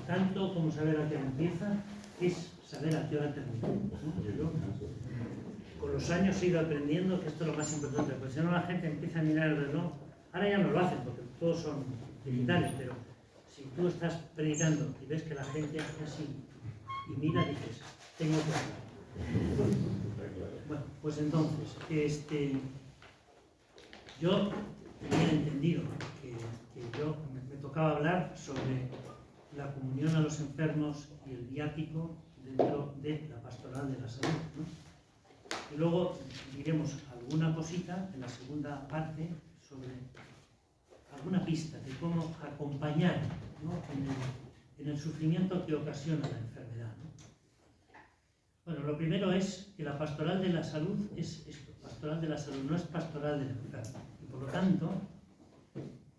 tanto como saber a qué hora empieza, es saber a qué hora termina, ¿no? Yo, con los años he ido aprendiendo que esto es lo más importante, porque si no la gente empieza a mirar el reloj. Ahora ya no lo hacen, porque todos son digitales, pero si tú estás predicando y ves que la gente hace así y mira, dices, tengo que hablar. Bueno, pues entonces, yo tenía entendido que yo me tocaba hablar sobre la comunión a los enfermos y el viático dentro de la pastoral de la salud, ¿no? Y luego diremos alguna cosita en la segunda parte sobre alguna pista de cómo acompañar, ¿no?, en el sufrimiento que ocasiona la enfermedad, ¿no? Bueno, lo primero es que la pastoral de la salud es esto, pastoral de la salud, no es pastoral del enfermo. Y por lo tanto,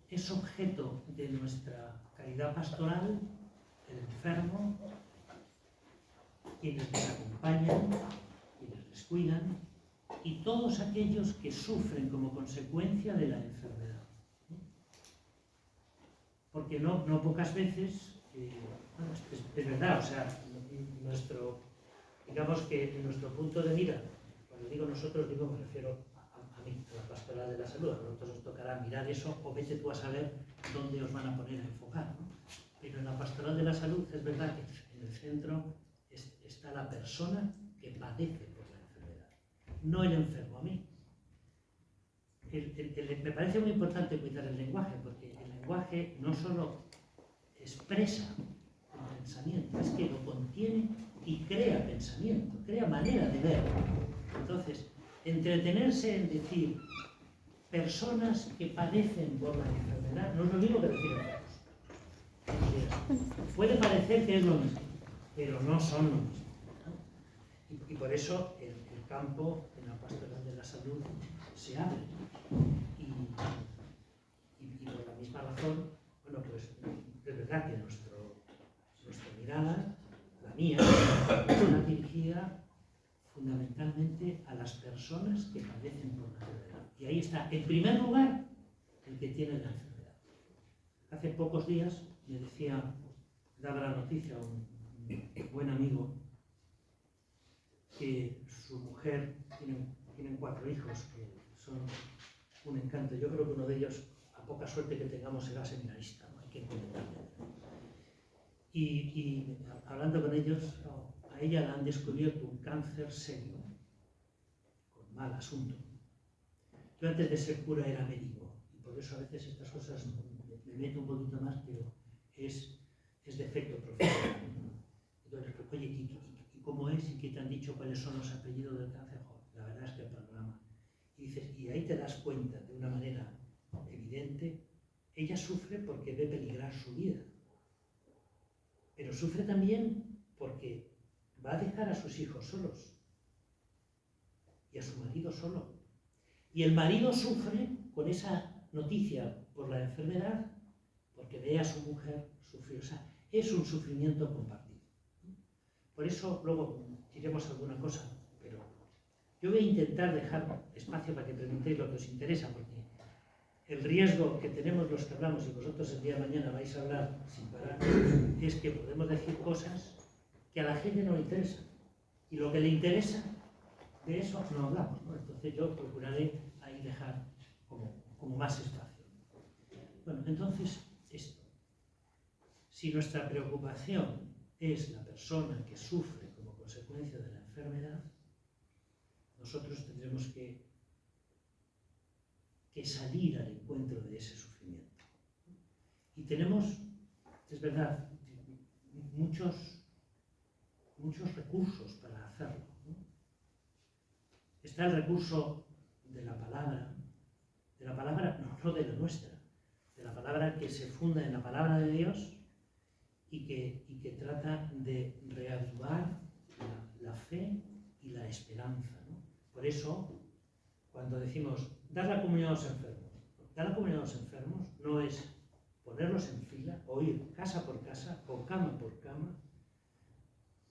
es objeto de nuestra caridad pastoral el enfermo, quienes les acompañan, quienes les cuidan, y todos aquellos que sufren como consecuencia de la enfermedad. Porque no pocas veces, bueno, es verdad, o sea, digamos que en nuestro punto de mira, cuando digo nosotros, me refiero a mí, a la pastoral de la salud. A nosotros os tocará mirar eso, o vete tú a saber dónde os van a poner a enfocar, ¿no? Pero en la pastoral de la salud es verdad que en el centro está la persona que padece por la enfermedad, no el enfermo. A mí me parece muy importante cuidar el lenguaje, porque el lenguaje no solo expresa el pensamiento, es que lo contiene y crea pensamiento, crea manera de ver. Entonces, entretenerse en decir personas que padecen por la enfermedad no es lo mismo que decir enfermos. Puede parecer que es lo mismo, pero no son lo mismo, ¿no? Y por eso el campo en la pastoral de la salud se abre. Y por la misma razón, bueno, pues es verdad que nuestra mirada, la mía, está dirigida fundamentalmente a las personas que padecen por la enfermedad. Y ahí está, en primer lugar, el que tiene la enfermedad. Hace pocos días me daba la noticia un buen amigo que su mujer tienen 4 hijos que son un encanto. Yo creo que uno de ellos, a poca suerte que tengamos, será seminarista, ¿no? Hay que comentarle. Y hablando con ellos, a ella le han descubierto un cáncer serio, con mal asunto. Yo antes de ser cura era médico, y por eso a veces estas cosas me meto un poquito más, pero es defecto profesional. Entonces, oye, ¿y cómo es? ¿Y qué te han dicho? ¿Cuáles son los apellidos del cáncer? La verdad es que el panorama. Y dices, y ahí te das cuenta de una manera evidente, ella sufre porque ve peligrar su vida. Pero sufre también porque va a dejar a sus hijos solos y a su marido solo. Y el marido sufre con esa noticia por la enfermedad porque ve a su mujer sufrir. O sea, es un sufrimiento compartido. Por eso luego diremos alguna cosa, pero yo voy a intentar dejar espacio para que preguntéis lo que os interesa, porque el riesgo que tenemos los que hablamos, y vosotros el día de mañana vais a hablar sin parar, es que podemos decir cosas que a la gente no le interesan. Y lo que le interesa, de eso no hablamos, ¿no? Entonces yo procuraré ahí dejar como más espacio. Bueno, entonces, esto. Si nuestra preocupación es la persona que sufre como consecuencia de la enfermedad, nosotros tendremos que salir al encuentro de ese sufrimiento. Y tenemos, es verdad, muchos recursos para hacerlo, ¿no? Está el recurso de la palabra no de la nuestra, de la palabra que se funda en la palabra de Dios y que trata de reavivar la fe y la esperanza, ¿no? Por eso, cuando decimos dar la comunión a los enfermos, dar la comunión a los enfermos no es ponerlos en fila o ir casa por casa o cama por cama,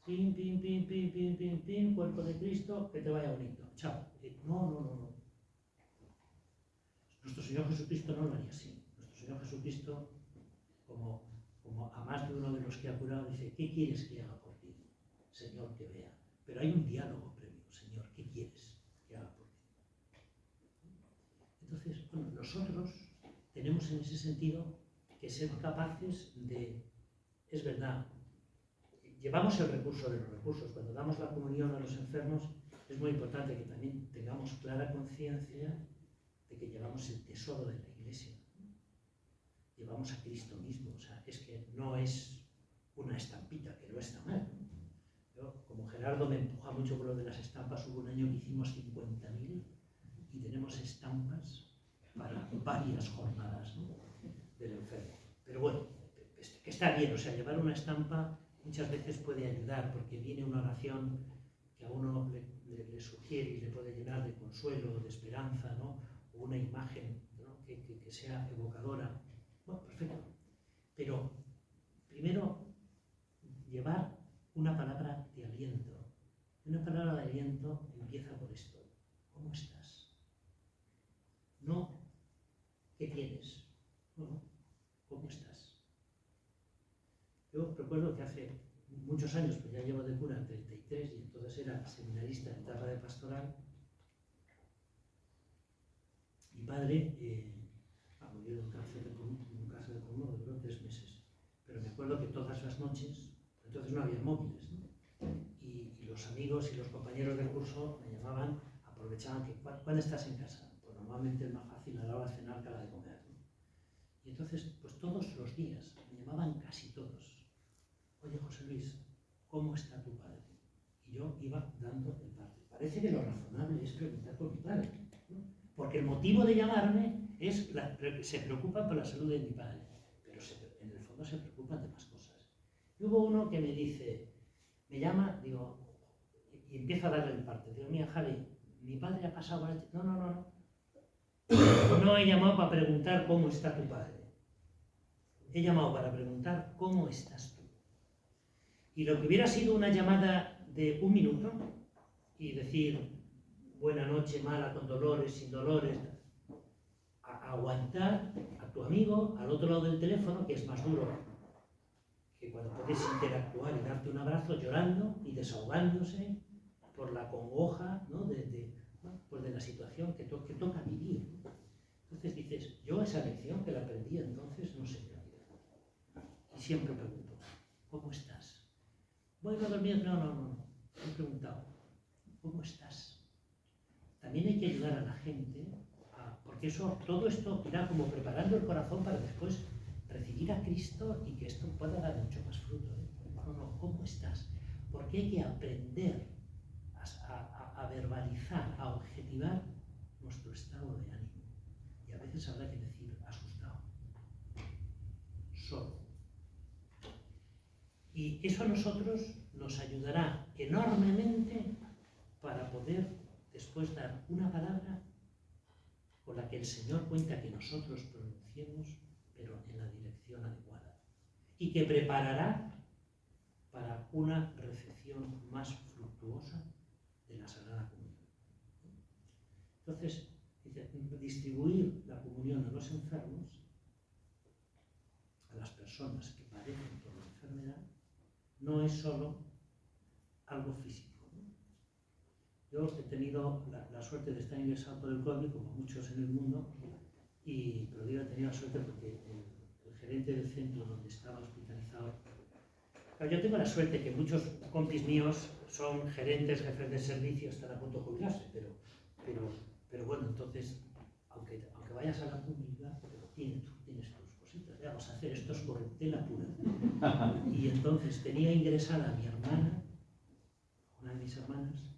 pim, pim, pim, pim, pim, pim, pim, cuerpo de Cristo, que te vaya bonito, chao. No. Nuestro Señor Jesucristo no lo haría así. Nuestro Señor Jesucristo, como como a más de uno de los que ha curado, dice, ¿qué quieres que haga por ti? Señor, que vea. Pero hay un diálogo previo. Señor, ¿qué quieres que haga por ti? Entonces, bueno, nosotros tenemos en ese sentido que ser capaces de, es verdad, llevamos el recurso de los recursos. Cuando damos la comunión a los enfermos, es muy importante que también tengamos clara conciencia de que llevamos el tesoro de la Iglesia. Llevamos a Cristo mismo. O sea, es que no es una estampita, que no está mal. Yo, como Gerardo me empuja mucho con lo de las estampas, hubo un año que hicimos 50.000 y tenemos estampas para varias jornadas, ¿no?, del enfermo. Pero bueno, que está bien, o sea, llevar una estampa muchas veces puede ayudar, porque viene una oración que a uno le sugiere y le puede llenar de consuelo, de esperanza, ¿no?, o una imagen, ¿no?, que sea evocadora. Bueno, perfecto. Pero primero, llevar una palabra de aliento. Una palabra de aliento empieza por esto. ¿Cómo estás? No, ¿qué tienes? No, ¿cómo estás? Yo recuerdo que hace muchos años, pues ya llevo de cura 33 y entonces era seminarista en etapa de pastoral. Mi padre murió de un cáncer de pulmón, duró 3 meses. Pero me acuerdo que todas las noches, entonces no había móviles, ¿no?, y los amigos y los compañeros del curso me llamaban, aprovechaban que, ¿cuándo estás en casa? Pues normalmente es más fácil a la hora de cenar que a la de comer, ¿no? Y entonces, pues todos los días, me llamaban casi todos. Oye, José Luis, ¿cómo está tu padre? Y yo iba dando el parte. Parece que lo razonable es preguntar por mi padre, ¿no? Porque el motivo de llamarme es que se preocupan por la salud de mi padre, pero en el fondo se preocupan de más cosas. Y hubo uno que me dice, me llama, digo, y empiezo a darle el parte. Digo, mira, Javi, mi padre ha pasado por este... No. No he llamado para preguntar cómo está tu padre. He llamado para preguntar cómo estás tú. Y lo que hubiera sido una llamada de 1 minuto y decir buena noche, mala, con dolores, sin dolores, aguantar a tu amigo al otro lado del teléfono, que es más duro que cuando puedes interactuar y darte un abrazo llorando y desahogándose por la congoja, ¿no?, pues de la situación que toca vivir. Entonces dices, yo esa lección que la aprendí entonces no se me olvida. Y siempre pregunto, ¿cómo estás? Bueno, dormido, no. He preguntado, ¿cómo estás? También hay que ayudar a la gente, porque todo esto irá como preparando el corazón para después recibir a Cristo y que esto pueda dar mucho más fruto, ¿eh? No, ¿cómo estás? Porque hay que aprender a verbalizar, a objetivar nuestro estado de ánimo. Y a veces habrá que decir asustado, solo. Y eso a nosotros nos ayudará enormemente para poder después dar una palabra con la que el Señor cuenta que nosotros pronunciemos, pero en la dirección adecuada. Y que preparará para una recepción más fructuosa de la Sagrada Comunión. Entonces, distribuir la comunión a los enfermos, a las personas que padecen por la enfermedad, no es solo algo físico, ¿no? Yo he tenido la suerte de estar ingresado por el COVID, como muchos en el mundo, pero digo, he tenido la suerte porque el gerente del centro donde estaba hospitalizado, claro, yo tengo la suerte que muchos compis míos son gerentes, jefes de servicio, están a punto de jubilarse, pero bueno, entonces, aunque vayas a la pública, pero tienes tus cositas, vamos a hacer esto es corruptela pura. Y entonces tenía ingresada a mi hermana, una de mis hermanas,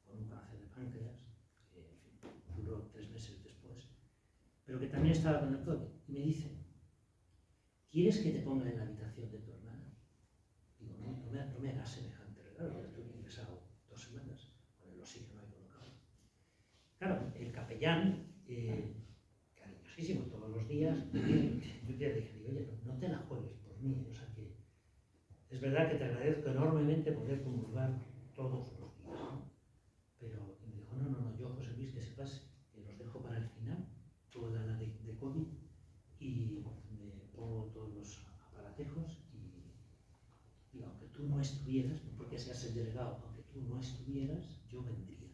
con un cáncer de páncreas, que en fin, duró 3 meses después, pero que también estaba con el COVID. Y me dice, ¿quieres que te ponga en la habitación de tu hermana? Digo, no me hagas semejante regalo, ya estoy ingresado 2 semanas con el oxígeno ahí colocado. Claro, el capellán, cariñosísimo todos los días, yo te dije, oye, no te la juegues por mí, o sea que es verdad que te agradezco enormemente poder comulgar todos los días, ¿no? Pero me dijo, no, yo, José Luis, que sepas que los dejo para el final, toda la de COVID, y me pongo todos los aparatejos tú no estuvieras, no porque seas el delegado, aunque tú no estuvieras, yo vendría.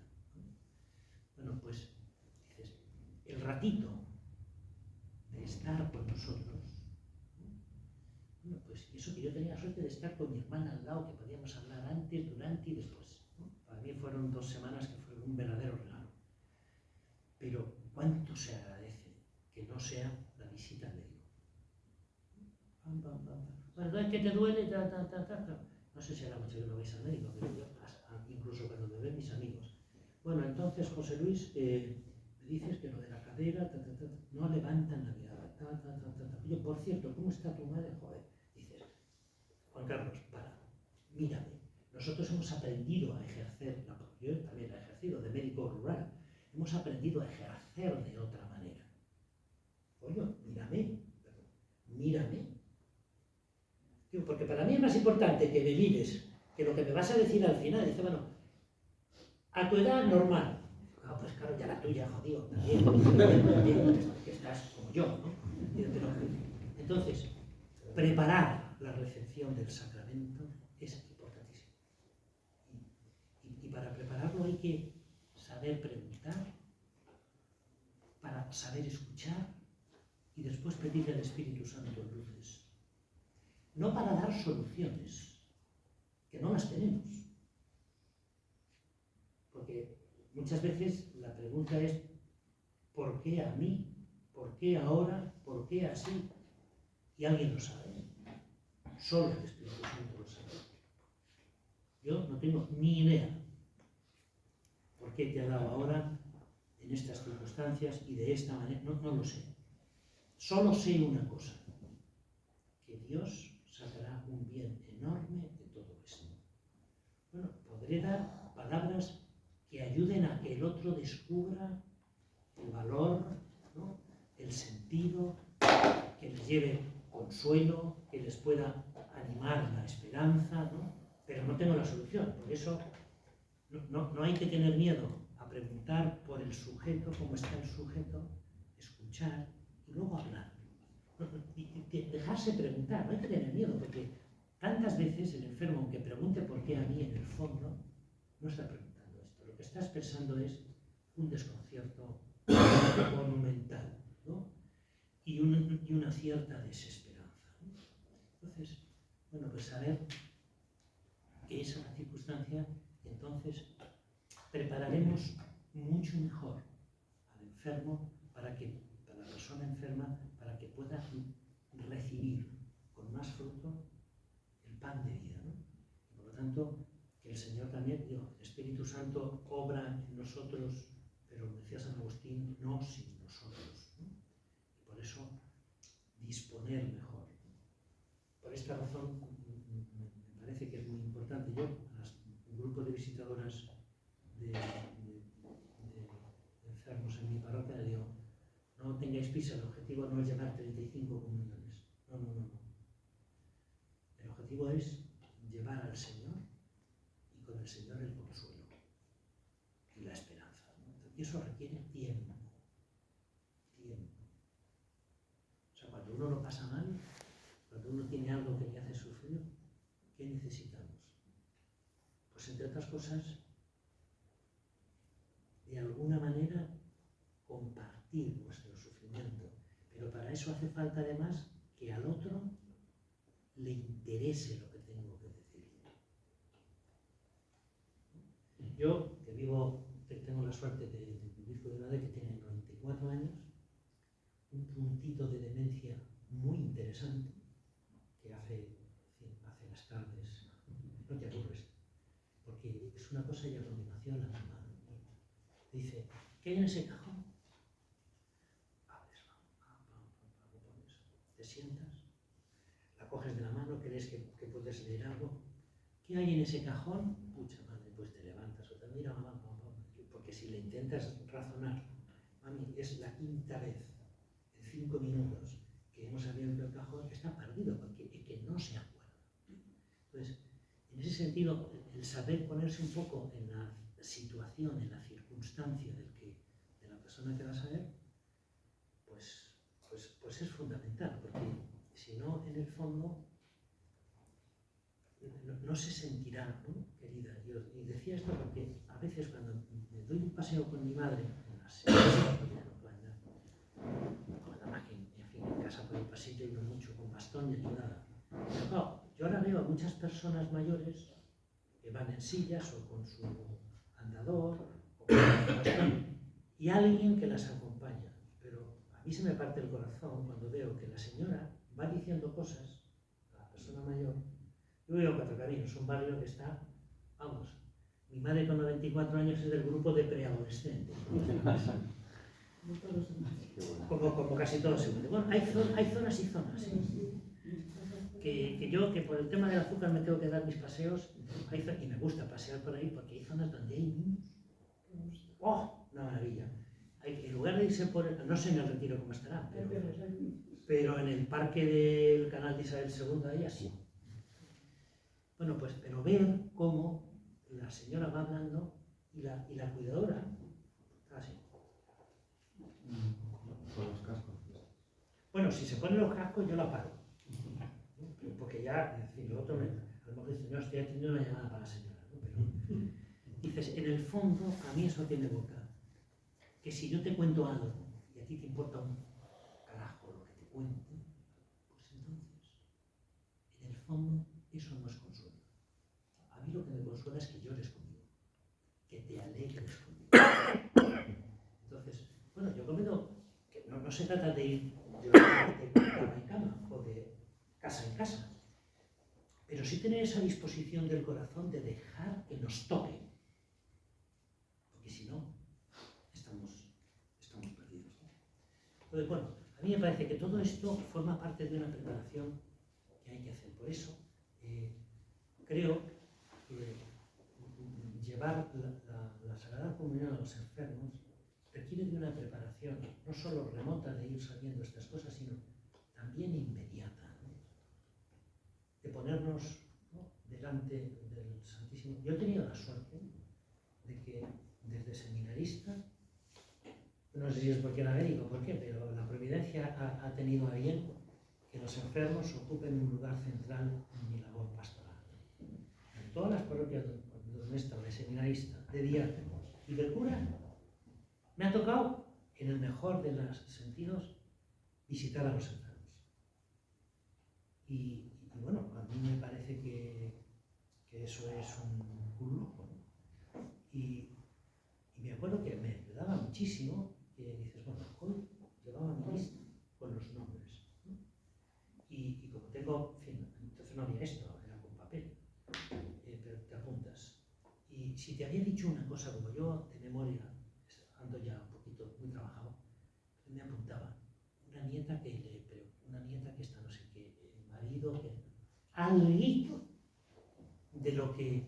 Bueno, pues dices, el ratito de estar con nosotros, bueno, pues eso que yo tenía la suerte de estar con mi hermana al lado, que podíamos hablar antes, durante y después. Para mí fueron 2 semanas que fueron un verdadero regalo. Pero cuánto se agradece que no sea la visita al médico. Bueno, es que te duele, No sé si hará mucho que no vais al médico, pero yo, incluso cuando me ven mis amigos. Bueno, entonces, José Luis, me dices que lo de la cadera, no levantan la mirada, Oye, por cierto, ¿cómo está tu madre? Joder, dices, Juan Carlos, mírame. Nosotros hemos aprendido a ejercer, yo también he ejercido de médico rural, hemos aprendido a ejercer de otra manera. Oye, mírame. Digo, porque para mí es más importante que me mires que lo que me vas a decir al final. Dice, bueno, a tu edad normal. Pues claro, ya la tuya, jodido, también, que estás como yo, ¿no? Entonces, preparar la recepción del sacramento es importantísimo. Y para prepararlo hay que saber preguntar, para saber escuchar y después pedirle al Espíritu Santo luces. No para dar soluciones, que no las tenemos. Porque muchas veces la pregunta es, ¿por qué a mí? ¿Por qué ahora? ¿Por qué así? Y alguien lo sabe. Solo el Espíritu Santo lo sabe. Yo no tengo ni idea por qué te ha dado ahora en estas circunstancias y de esta manera. No lo sé. Solo sé una cosa, que Dios sacará un bien enorme de todo esto. Bueno, podré dar palabras que ayuden a que el otro descubra el valor, ¿no? El sentido, que les lleve consuelo, que les pueda animar la esperanza, ¿no? Pero no tengo la solución. Por eso no hay que tener miedo a preguntar por el sujeto, cómo está el sujeto, escuchar y luego hablar. Y dejarse preguntar, no hay que tener miedo, porque tantas veces el enfermo, aunque pregunte por qué a mí, en el fondo, no está preguntando esto. Lo que está expresando es un desconcierto monumental, ¿no? Y una cierta desesperanza, ¿no? Entonces, bueno, pues saber que esa es la circunstancia, entonces prepararemos mucho mejor al enfermo para la persona enferma, para que pueda recibir con más fruto el pan de vida, ¿no? Y por lo tanto, que el Señor también, el Espíritu Santo obra en nosotros, pero decía San Agustín, no sin nosotros, ¿no? Y por eso disponer mejor. Por esta razón me parece que es muy importante. Yo, un grupo de visitadoras de enfermos en mi parroquia, le digo, no tengáis prisa, el objetivo no es llevar 35 comuniones. No. El objetivo es llevar al Señor y con el Señor el consuelo y la esperanza, ¿no? Y eso requiere tiempo. O sea, cuando uno lo pasa mal, cuando uno tiene algo que le hace sufrir, ¿qué necesitamos? Pues entre otras cosas, de alguna manera compartir nuestro sufrimiento. Pero para eso hace falta además que al otro le interese lo que tengo que decir. Yo, que tengo la suerte de vivir con una madre que tiene 94 años, un puntito de demencia muy interesante, que hace las tardes, no te aburres, porque es una cosa y a continuación la misma. Dice, ¿qué hay en ese cajón? Abres, te sientas, la coges de la mano, crees que puedes leer algo. ¿Qué hay en ese cajón? Pucha madre, pues te levantas o te mira, mamá, porque si le intentas razonar, mami, es la 5ª vez en 5 minutos que hemos abierto el cajón, está perdido, porque es que no se acuerda. Entonces, en ese sentido, el saber ponerse un poco en la situación, en la circunstancia de la persona que vas a ver, pues es fundamental, porque si no, en el fondo, no se sentirá, ¿no? Querida. Y decía esto porque a veces cuando me doy un paseo con mi madre, en las en casa por el pasillo iba mucho con bastón y ayudaba. Pero claro, yo ahora veo a muchas personas mayores que van en sillas o con su andador o con su bastón y alguien que las acompaña. Pero a mí se me parte el corazón cuando veo que la señora va diciendo cosas a la persona mayor. Yo vivo en Cuatro Caminos, un barrio que está, vamos, mi madre con 94 años es del grupo de preadolescentes. Como casi todos se puede. Bueno, hay zonas y zonas. Que yo, que por el tema del azúcar me tengo que dar mis paseos, y me gusta pasear por ahí porque hay zonas donde hay niños. ¡Oh! Una maravilla. En lugar de irse por no sé en el Retiro cómo estará, pero en el parque del canal de Isabel II ahí así. Bueno, pues, pero ver cómo la señora va hablando y la cuidadora así. Con los cascos. Bueno, si se ponen los cascos yo la paro. Porque ya, en fin, lo otro a lo mejor dice, no, estoy haciendo una llamada para la señora, ¿no? Pero dices, en el fondo, a mí eso tiene boca. Que si yo te cuento algo y a ti te importa un carajo lo que te cuento, pues entonces, en el fondo, eso no es consuelo. A mí lo que me consuela es que llores conmigo, que te alegres conmigo. Entonces, bueno, yo comento que no se trata de ir de cama en cama o de casa en casa, pero sí tener esa disposición del corazón de dejar que nos toque, porque si no, estamos perdidos, ¿no? Entonces, bueno, a mí me parece que todo esto forma parte de una preparación que hay que hacer. Por eso, creo que llevar la Sagrada Comunión a los enfermos requiere de una preparación, no solo remota de ir sabiendo estas cosas, sino también inmediata, ¿no? De ponernos, ¿no?, delante del Santísimo. Yo he tenido la suerte de que desde seminarista, no sé si es porque era médico o por qué, pero la providencia ha tenido a bien que los enfermos ocupen un lugar central en mi labor pastoral. En todas las parroquias donde he estado de seminarista, de diácono y de cura, me ha tocado, en el mejor de los sentidos, visitar a los enfermos. Y bueno, a mí me parece que eso es un lujo, ¿no? Y me acuerdo que me ayudaba muchísimo, que dices, bueno, hoy llevaba mi lista con los nombres, ¿no? Y como tengo, en fin, entonces no había esto, era con papel, pero te apuntas. Y si te había dicho una cosa, como yo de memoria, ando ya un poquito muy trabajado, me apuntaba una nieta que está no sé qué, marido, que alguito de lo que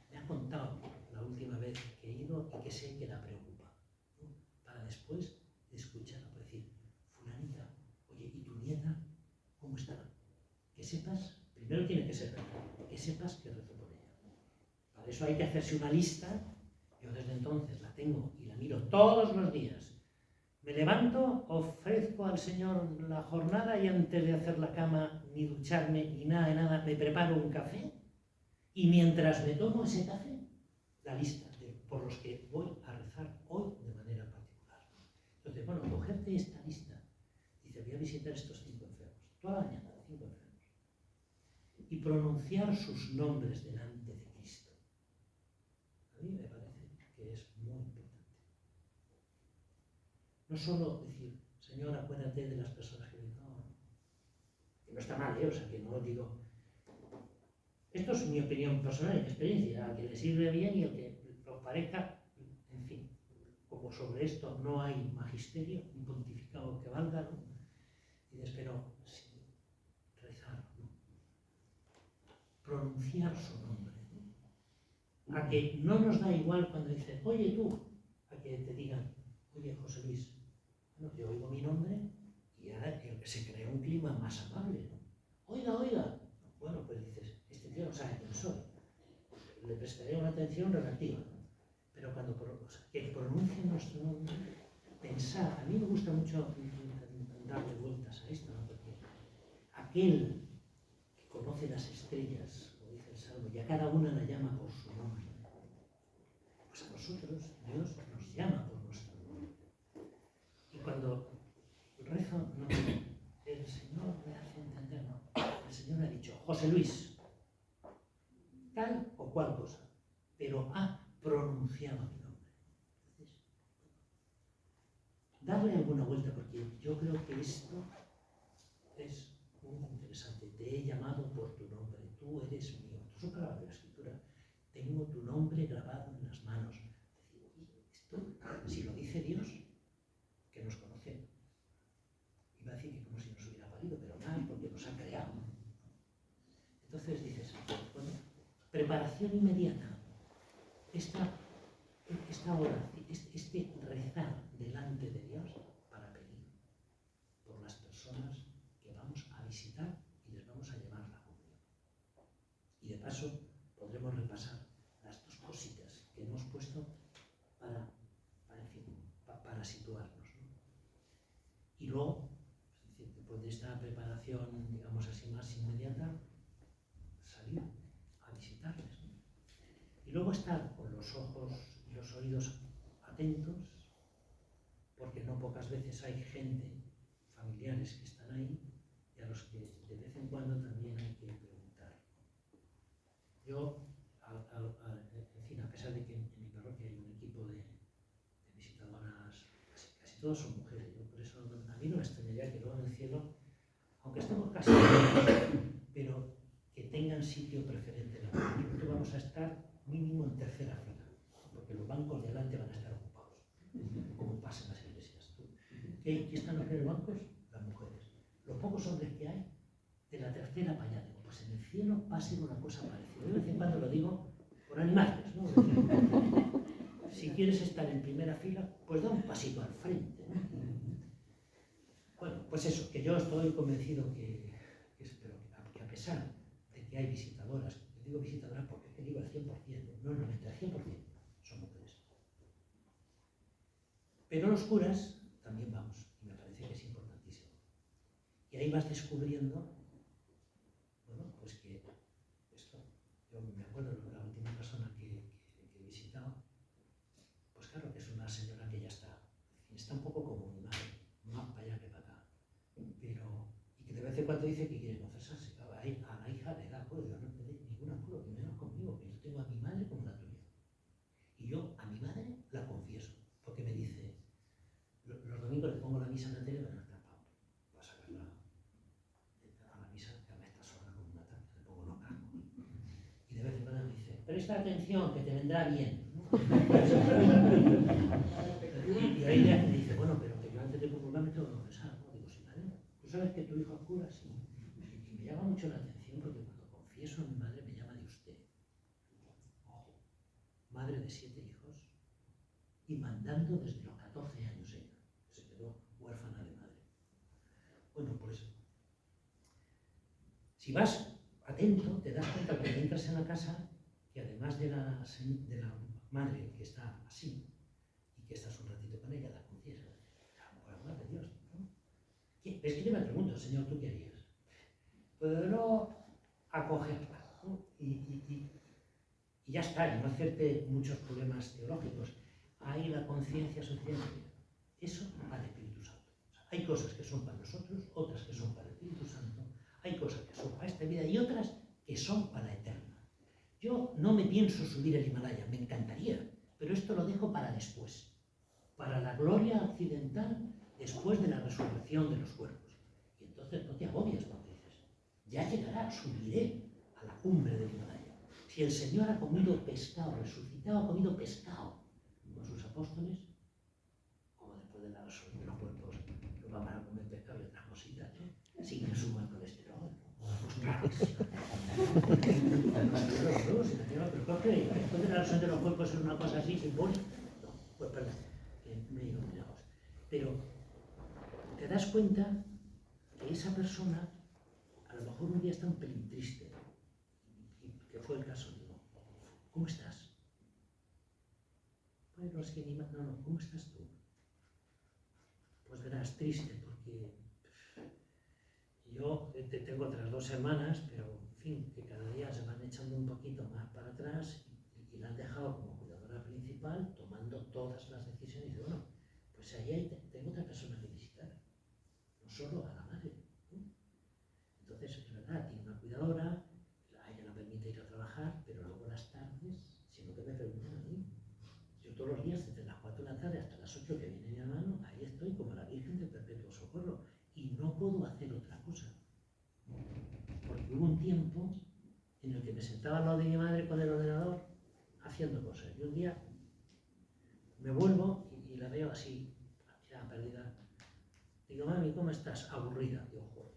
me ha contado la última vez que he ido y que sé que la preocupa, ¿no? Para después de escucharla, por decir, fulanita, oye, ¿y tu nieta cómo está? Que sepas, primero tiene que ser verdad, que sepas que rezo por ella. Para eso hay que hacerse una lista. Yo desde entonces la tengo y la miro todos los días. Me levanto, ofrezco al Señor la jornada y antes de hacer la cama, ni ducharme, ni nada de nada, me preparo un café y mientras me tomo ese café, la lista por los que voy a rezar hoy de manera particular. Entonces, bueno, cogerte esta lista, dice, voy a visitar estos 5 enfermos, toda la mañana, 5 enfermos, y pronunciar sus nombres delante de Cristo. A mí me parece que es muy importante. No solo decir, Señor, acuérdate de las personas que no está mal, o sea, que no digo. Esto es mi opinión personal y mi experiencia, al que le sirve bien y al que lo parezca, en fin, como sobre esto no hay magisterio ni pontificado que valga, ¿no? Y espero sí, rezar, ¿no? Pronunciar su nombre, ¿no? A que no nos da igual cuando dice, oye tú, a que te digan, oye José Luis. Bueno, yo oigo mi nombre y ya se crea un clima más amable, ¿no? Oiga. Bueno, pues dices, este tío no sabe quién soy. Le prestaré una atención relativa, ¿no? Pero cuando que pronuncie nuestro nombre, pensar, a mí me gusta mucho darle vueltas a esto, ¿no? Porque aquel que conoce las estrellas, como dice el Salmo, y a cada una la llama por su nombre. Pues a nosotros Dios nos llama por nuestro nombre. Y cuando rezo, no, el Señor me hace entender, no. El Señor me ha dicho, José Luis, tal o cual cosa, pero ha pronunciado mi nombre. Entonces, darle alguna vuelta, porque yo creo que esto es muy interesante. Te he llamado por tu nombre, tú eres mío. Esto son palabras de la Escritura. Tengo tu nombre grabado en las manos. Esto, si lo dice Dios, que nos conoce, iba a decir que como si nos hubiera parido, pero más porque nos ha creado. Entonces dices, bueno, preparación inmediata. Esta oración, este rezar delante de Dios para pedir por las personas que vamos a visitar y les vamos a llevar la comunión. Y de paso podremos repasar las dos cositas que hemos puesto para situarnos, ¿no? Y luego, es decir, después de esta preparación, digamos así, más inmediata, salir a visitarles, ¿no? Y luego estar con los ojos y los oídos atentos, porque no pocas veces hay gente, familiares que están ahí, y a los que de vez en cuando también hay que preguntar. Yo, en fin, a pesar de que en mi parroquia hay un equipo de visitadoras, casi todas son mujeres, yo por eso a mí no me extrañaría que luego en el cielo, aunque estemos casi pero que tengan sitio preferente en la parroquia. Yo creo que vamos a estar mínimo en tercera fila, porque los bancos de delante van a estar ocupados, como pasa en las iglesias. ¿Qué están los primeros bancos? Las mujeres. Los pocos hombres que hay, de la tercera para allá. Digo, pues en el cielo va a ser una cosa parecida. De vez en cuando lo digo por animales, ¿no? Si quieres estar en primera fila, pues da un pasito al frente, ¿no? Bueno, pues eso, que yo estoy convencido que a pesar de que hay visitadoras, yo digo visitadoras porque te digo el 100%, no el 90%, el 100% son mujeres. Pero los curas también vamos, y me parece que es importantísimo. Y ahí vas descubriendo, bueno, pues que esto, yo me acuerdo de la última persona que he visitado, pues claro que es una señora que ya está un poco como mi madre, más para allá que para acá, pero, y que de vez en cuando dice que quiere confesarse, claro, a la hija le da apuro, yo no te doy ningún apuro, que menos conmigo, que yo tengo a mi madre como la tuya. Y yo a mi madre la confieso, porque me dice, los domingos le pongo la misa en la tele, pero está Pablo, va a sacarla a la misa, que a mí está sola con una tarde, le pongo los cascos. Y de vez en cuando me dice, presta atención, que te vendrá bien, ¿no? Y ahí me dice, bueno, pero que yo antes de comulgar me tengo que confesar, ¿no? Digo, sí, madre, ¿tú sabes que tu hijo es cura? Sí. Y me llama mucho la atención porque cuando confieso a mi madre me llama de usted. Ojo, madre de 7 hijos y mandando desde los 14 años ella. Se quedó huérfana de madre. Bueno, pues, si vas atento, te das cuenta cuando entras en la casa que además de la madre que está así, y que estás un ratito con ella, la confiesas, por amor de Dios, ¿no? Es que yo me pregunto, Señor, ¿tú qué harías? Pues no acogerla, ¿no? Y ya está, y no hacerte muchos problemas teológicos. Hay la conciencia suficiente. Eso para el Espíritu Santo. O sea, hay cosas que son para nosotros, otras que son para el Espíritu Santo, hay cosas que son para esta vida y otras que son para la eterna. Yo no me pienso subir el Himalaya, me encantaría, pero esto lo dejo para después, para la gloria accidental después de la resurrección de los cuerpos. Y entonces no te agobias cuando dices, ya llegará, subiré a la cumbre del Himalaya. Si el Señor ha comido pescado, resucitado, ha comido pescado con sus apóstoles, como después de la resurrección de los cuerpos, no van a comer pescado y otras cositas, ¿no? Sin que suba el colesterol, ¿no? Pero ¿por qué? Después de la resurrección de los cuerpos es una cosa así simbólica. No, pues perdón, me he ido muy lejos. Pero te das cuenta que esa persona a lo mejor un día está un pelín triste, que fue el caso. Digo, ¿cómo estás? Bueno, es que ni más, no, ¿cómo estás tú? Pues verás, triste, porque yo tengo otras 2 hermanas, pero en fin, que cada día se van echando un poquito poquito más para atrás y la han dejado como cuidadora principal, tomando todas las decisiones. Y dice, bueno, pues ahí tengo otra persona que visitar, no solo a la madre, ¿no? Entonces, es verdad, tiene una cuidadora, a ella la permite ir a trabajar, pero luego las tardes, sino que me preguntan a mí. Yo todos los días, desde las 4 de la tarde hasta las 8 que viene mi hermano, ahí estoy como la Virgen del Perpetuo Socorro. Y no puedo hacer otra cosa. Porque hubo un tiempo en el que me sentaba al lado de mi madre con el ordenador haciendo cosas. Y un día me vuelvo y la veo así, ya perdida. Digo, mami, ¿cómo estás? Aburrida. Digo, joder,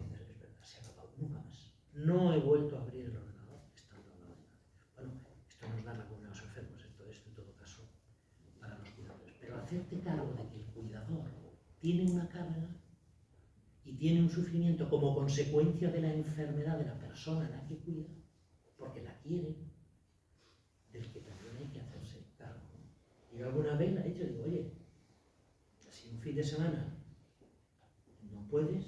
dices, es verdad, se ha acabado, nunca más. No he vuelto a abrir el ordenador estando al lado de mi madre. Bueno, esto nos da la cuna a los enfermos, esto es en todo caso para los cuidadores. Pero hacerte cargo de que el cuidador tiene una carga y tiene un sufrimiento como consecuencia de la enfermedad de la persona a la que cuida, porque la quiere, del que también hay que hacerse cargo. Y alguna vez la he dicho, digo, oye, si un fin de semana no puedes,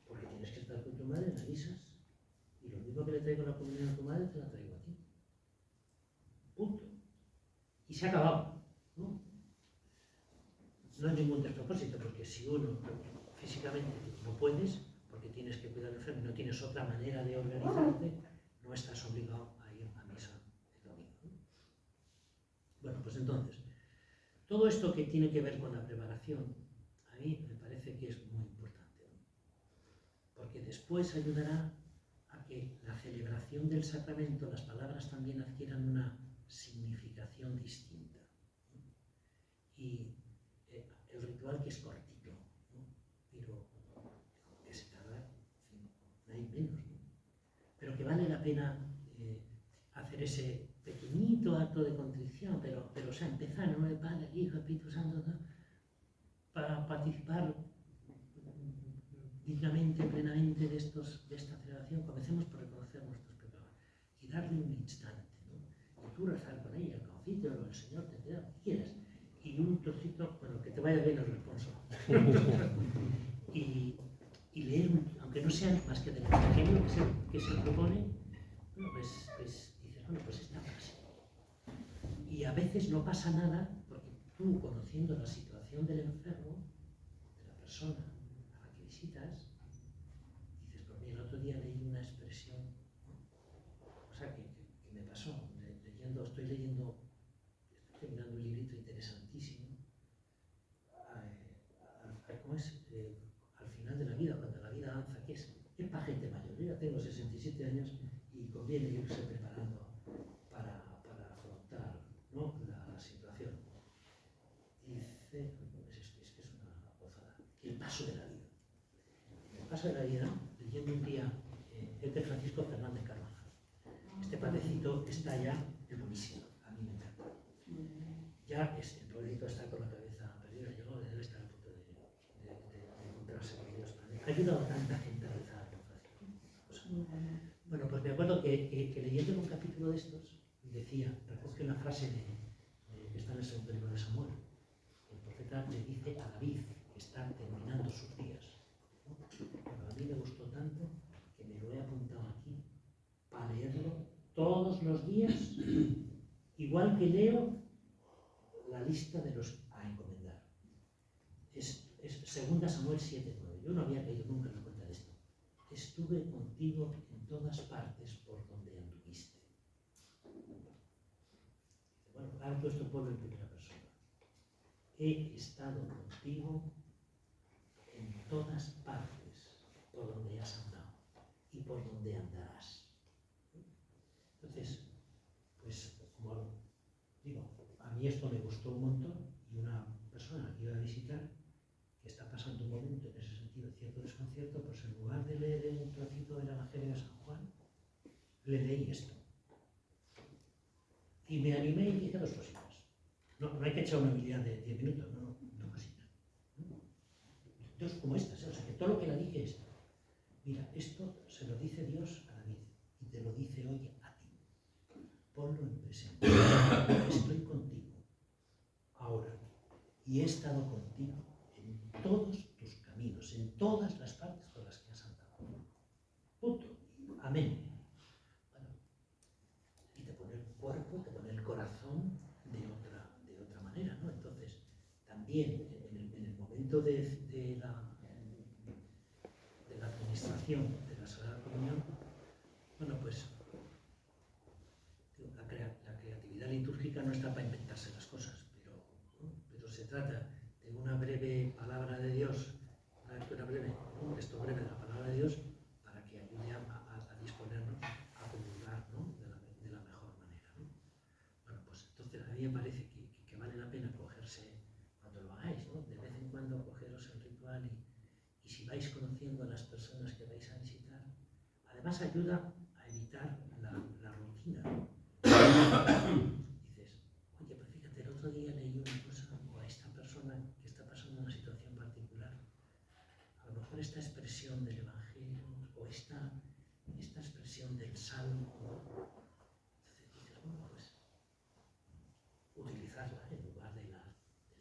porque tienes que estar con tu madre, me avisas, y lo mismo que le traigo la comunión a tu madre, te la traigo a ti. Punto. Y se ha acabado, ¿no? No hay ningún despropósito, porque si uno físicamente no puedes, porque tienes que cuidar al enfermo y no tienes otra manera de organizarte, no estás obligado a ir a misa el domingo, ¿no? Bueno, pues entonces, todo esto que tiene que ver con la preparación, a mí me parece que es muy importante, ¿no? Porque después ayudará a que la celebración del sacramento, las palabras también adquieran una significación distinta, ¿no? Y el ritual que es cortito, ¿no? Pero que se tarda, en fin, no hay menos, ¿no? Pero que vale la pena hacer ese pequeñito acto de contrición, pero o sea, empezar en el Padre, el Hijo, el Espíritu Santo, ¿no? Para participar dignamente, plenamente de esta celebración. Comencemos por reconocer nuestros pecados y darle un instante, ¿no? Y tú rezar con ella, el concilio, el Señor te da lo que quieras. Y un trocito, bueno, que te vaya bien el responso. y leer, aunque no sea más que del Evangelio que se propone, bueno, pues dices, bueno, pues esta frase. Y a veces no pasa nada, porque tú, conociendo la situación del enfermo, de la persona a la que visitas, dices, pues mira, el otro día leí una expresión, ¿no? O sea, que me pasó, estoy terminando un librito interesantísimo, ¿cómo es? Al final de la vida, cuando la vida avanza, que es para gente mayor. Yo ya tengo 67 años y conviene irse preparando para afrontar, ¿no? la situación. Dice, es que es una gozada, el paso de la vida. El paso de la vida, leyendo un día, es de Francisco Fernández Carvajal. Este padrecito está ya buenísimo, a mí me encanta. Ya el pobrecito está con la cabeza perdida, yo debe estar a punto de encontrarse con Dios. Ha ayudado a tanta gente a rezar, ¿no? Bueno, pues me acuerdo que leyendo un capítulo de estos, decía, recoge una frase que está en el segundo libro de Samuel. El profeta le dice a David, que está terminando sus días, ¿no? Pero a mí me gustó tanto que me lo he apuntado aquí para leerlo todos los días, igual que leo la lista de los a encomendar. Es 2 Samuel 7:9. Yo no había leído nunca la cuenta de esto. Estuve contigo en todas partes por donde anduviste. Bueno, ahora todo esto pueblo en primera persona. He estado contigo en todas partes por donde has andado y por donde andarás. Entonces, pues, como digo, a mí esto me gustó un montón y una persona que iba a visitar, que está pasando un momento en ese sentido de cierto desconcierto, pues en lugar de leer un trocito del Evangelio de San Juan, le leí esto. Y me animé y hice 2 cositas. No hay que echar una homilía de 10 minutos, no, 2 cositas. Dos como estas, o sea, que todo lo que le dije es, mira, esto se lo dice Dios a David y te lo dice hoy a ti. Ponlo en presente. Estoy contigo ahora y he estado contigo en todos tus caminos, en todas las partes por las que has andado. Punto. Amén. también en el momento de la administración de la Sagrada Comunión, bueno, pues la creatividad litúrgica no está para inventarse las cosas, pero se trata de una breve palabra de Dios, una lectura breve, un texto breve de la palabra de Dios, para que ayude a disponernos a comulgar, ¿no?, de la mejor manera, ¿no? Bueno, pues entonces a mí me parece que vale la pena cogerse, cuando lo hagáis, ¿no?, de vez en cuando cogeros el ritual y si vais conociendo a las personas que vais a visitar, además ayuda a evitar la rutina. Dices, oye, pues fíjate, el otro día leí una cosa, o a esta persona que está pasando una situación particular, a lo mejor esta expresión del Evangelio, o esta expresión del Salmo, entonces dices, bueno, pues utilizarla en lugar del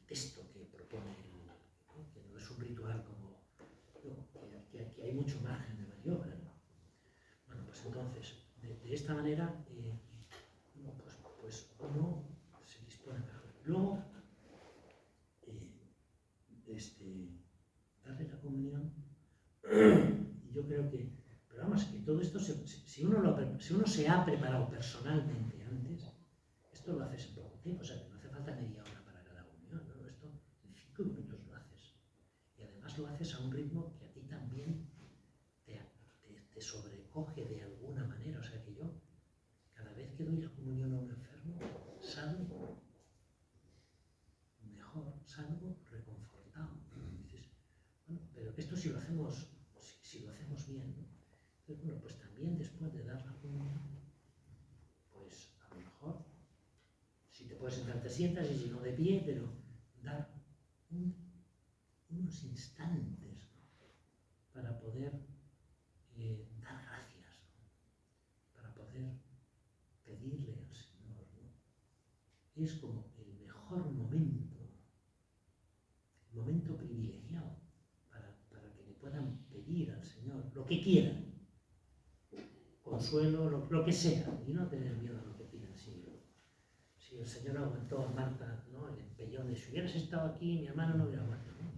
texto que propone, ¿no?, que no es un ritual como, no, que hay mucho margen de maniobra, ¿no? Bueno, pues entonces, de esta manera, pues uno se dispone mejor. Luego, darle la comunión, y yo creo que, pero vamos, que todo esto, si uno se ha preparado personalmente antes, esto lo haces en poco tiempo, o sea, que no hace falta media hora para cada comunión, ¿no? Esto en 5 minutos lo haces. Y además lo haces a un ritmo que a ti también te sobrecoge de alguna manera. O sea que yo, cada vez que doy la comunión a un enfermo, salgo mejor, salgo reconfortado. Y dices, bueno, pero esto si lo hacemos bien, ¿no? Entonces, bueno, pues también después de dar la comunión, pues a lo mejor, si te puedes sentar te sientas y si no de pie, pero dar unos instantes, ¿no?, para poder dar gracias, ¿no?, para poder pedirle al Señor, ¿no? Es como el mejor momento privilegiado para que le puedan pedir al Señor lo que quieran, consuelo, lo que sea, y no tener miedo a lo que pidan. Si el Señor aguantó a Marta, ¿no?, el empellón de si hubieras estado aquí, mi hermano no hubiera muerto, ¿no?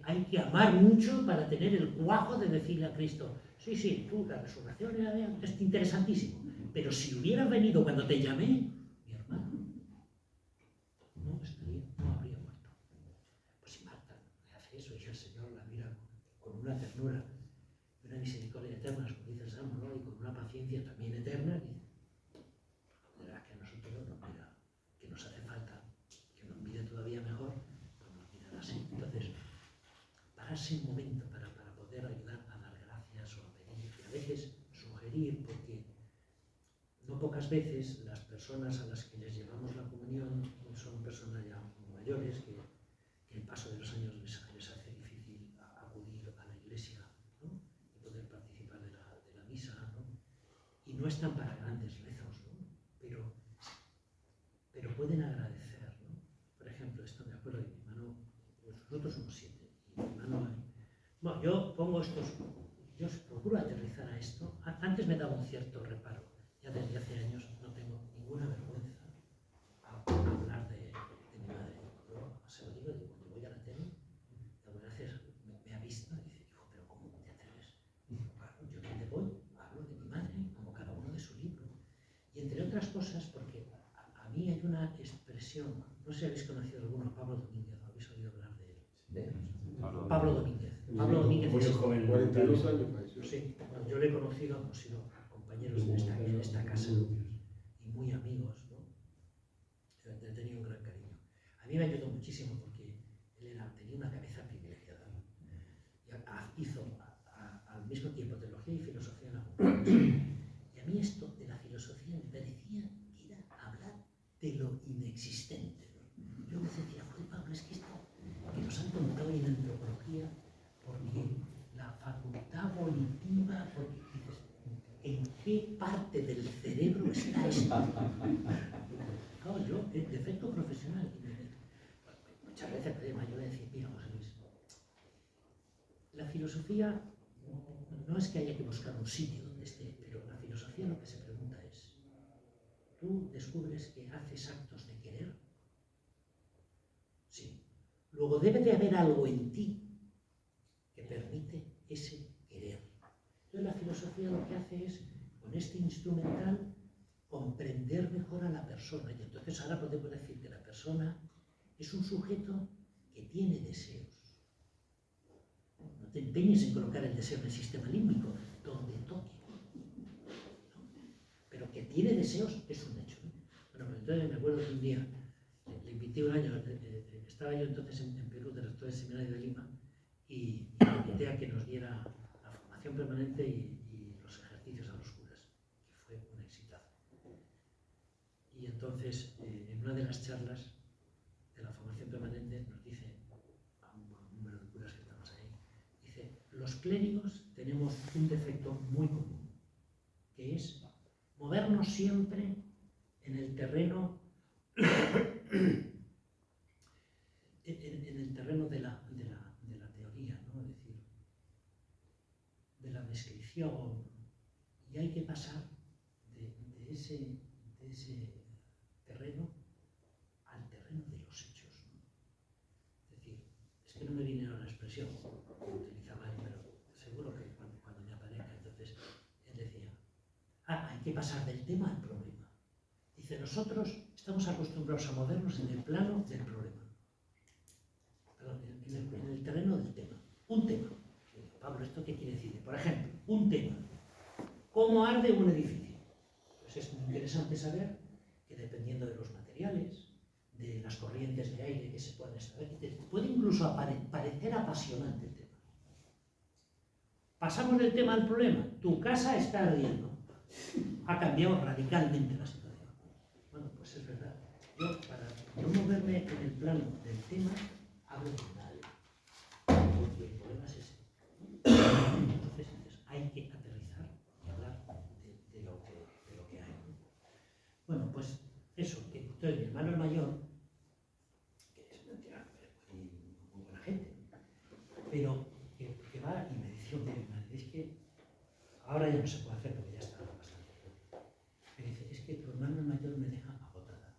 Hay que amar mucho para tener el cuajo de decirle a Cristo, sí, tú, la resurrección es interesantísimo, pero si hubieras venido cuando te llamé, mi hermano no habría muerto. Pues si Marta le hace eso y el Señor la mira con una ternura, una misericordia eterna, como dice el Salmo, ¿no?, y con una paciencia también eterna, verás que a nosotros nos mira, que nos hace falta, que nos mire todavía mejor, pues nos miran así. Entonces, pararse un momento para poder ayudar a dar gracias o a pedir, y a veces sugerir, porque no pocas veces las personas a las que les llevamos la comunión son personas ya mayores que el paso de los años les hace difícil acudir a la iglesia, ¿no?, y poder participar de la misa, ¿no?, y no están para grandes rezos, ¿no?, pero pueden agradecer, ¿no? Por ejemplo, esto me acuerdo de mi hermano, pues nosotros somos 7, y mi hermano, bueno, yo procuro aterrizar a esto. Antes me daba un cierto reparo, ya desde hace años no tengo ninguna vergüenza a hablar de mi madre. Yo se lo digo, cuando voy a la tele, algunas veces me ha visto y dice, hijo, pero ¿cómo te atreves? Claro, yo donde voy hablo de mi madre, como cada uno de su libro. Y entre otras cosas, porque a mí hay una expresión, no sé si habéis conocido alguno, Pablo Domínguez, ¿habéis oído hablar de él? Pablo Domínguez. Pablo Domínguez muy es joven, 42 años. Sí, bueno, yo le he conocido, hemos sido compañeros en esta casa y muy amigos, ¿no? He tenido un gran cariño. A mí me ayudó muchísimo porque él tenía una cabeza privilegiada. Y hizo al mismo tiempo teología y filosofía en la Complutense. Y a mí esto de la filosofía me parecía que era hablar de lo inexistente, ¿no? Yo me decía, joder, Pablo, es que esto que nos han contado en antropología, porque la facultad volitiva, porque dices, ¿en qué parte del cerebro está esto? Claro, yo, de efecto profesional, muchas veces yo le decía, mira, José Luis, la filosofía no es que haya que buscar un sitio donde esté, pero la filosofía lo que se pregunta es, ¿tú descubres que haces actos de querer? Luego debe de haber algo en ti que permite ese querer. Entonces la filosofía lo que hace es, con este instrumental, comprender mejor a la persona. Y entonces ahora podemos decir que la persona es un sujeto que tiene deseos. No te empeñes en colocar el deseo en el sistema límbico, donde toque. Pero que tiene deseos es un hecho. Bueno, pues entonces me acuerdo que un día le invité un año, estaba yo entonces en Perú, director del seminario de Lima, y le invité a que nos diera la formación permanente y los ejercicios a los curas, que fue un exitazo. Y entonces, en una de las charlas de la formación permanente, nos dice a un número de curas que estamos ahí, dice, los clérigos tenemos un defecto muy común, que es movernos siempre en el terreno de la teoría, ¿no? Es decir, de la descripción, y hay que pasar de ese terreno al terreno de los hechos, ¿no? Es decir, es que no me viene ahora la expresión que utilizaba él, pero seguro que cuando me aparezca, entonces él decía, hay que pasar del tema al problema. Dice, nosotros estamos acostumbrados a movernos en el plano del problema. En el terreno del tema. Un tema. Pablo, ¿esto qué quiere decir? Por ejemplo, un tema. ¿Cómo arde un edificio? Pues es muy interesante saber que dependiendo de los materiales, de las corrientes de aire que se pueden establecer, puede incluso parecer apasionante el tema. Pasamos del tema al problema. Tu casa está ardiendo. Ha cambiado radicalmente la situación. Bueno, pues es verdad. Yo, para yo moverme en el plano del tema, hablo de un alma, porque el problema es ese. Entonces hay que aterrizar y hablar de lo que hay. Bueno, pues eso, que entonces mi hermano el mayor, que es mentira, muy buena gente, pero que va y me dice, es que ahora ya no se puede hacer porque ya está bastante. Me dice, es que tu hermano el mayor me deja agotada,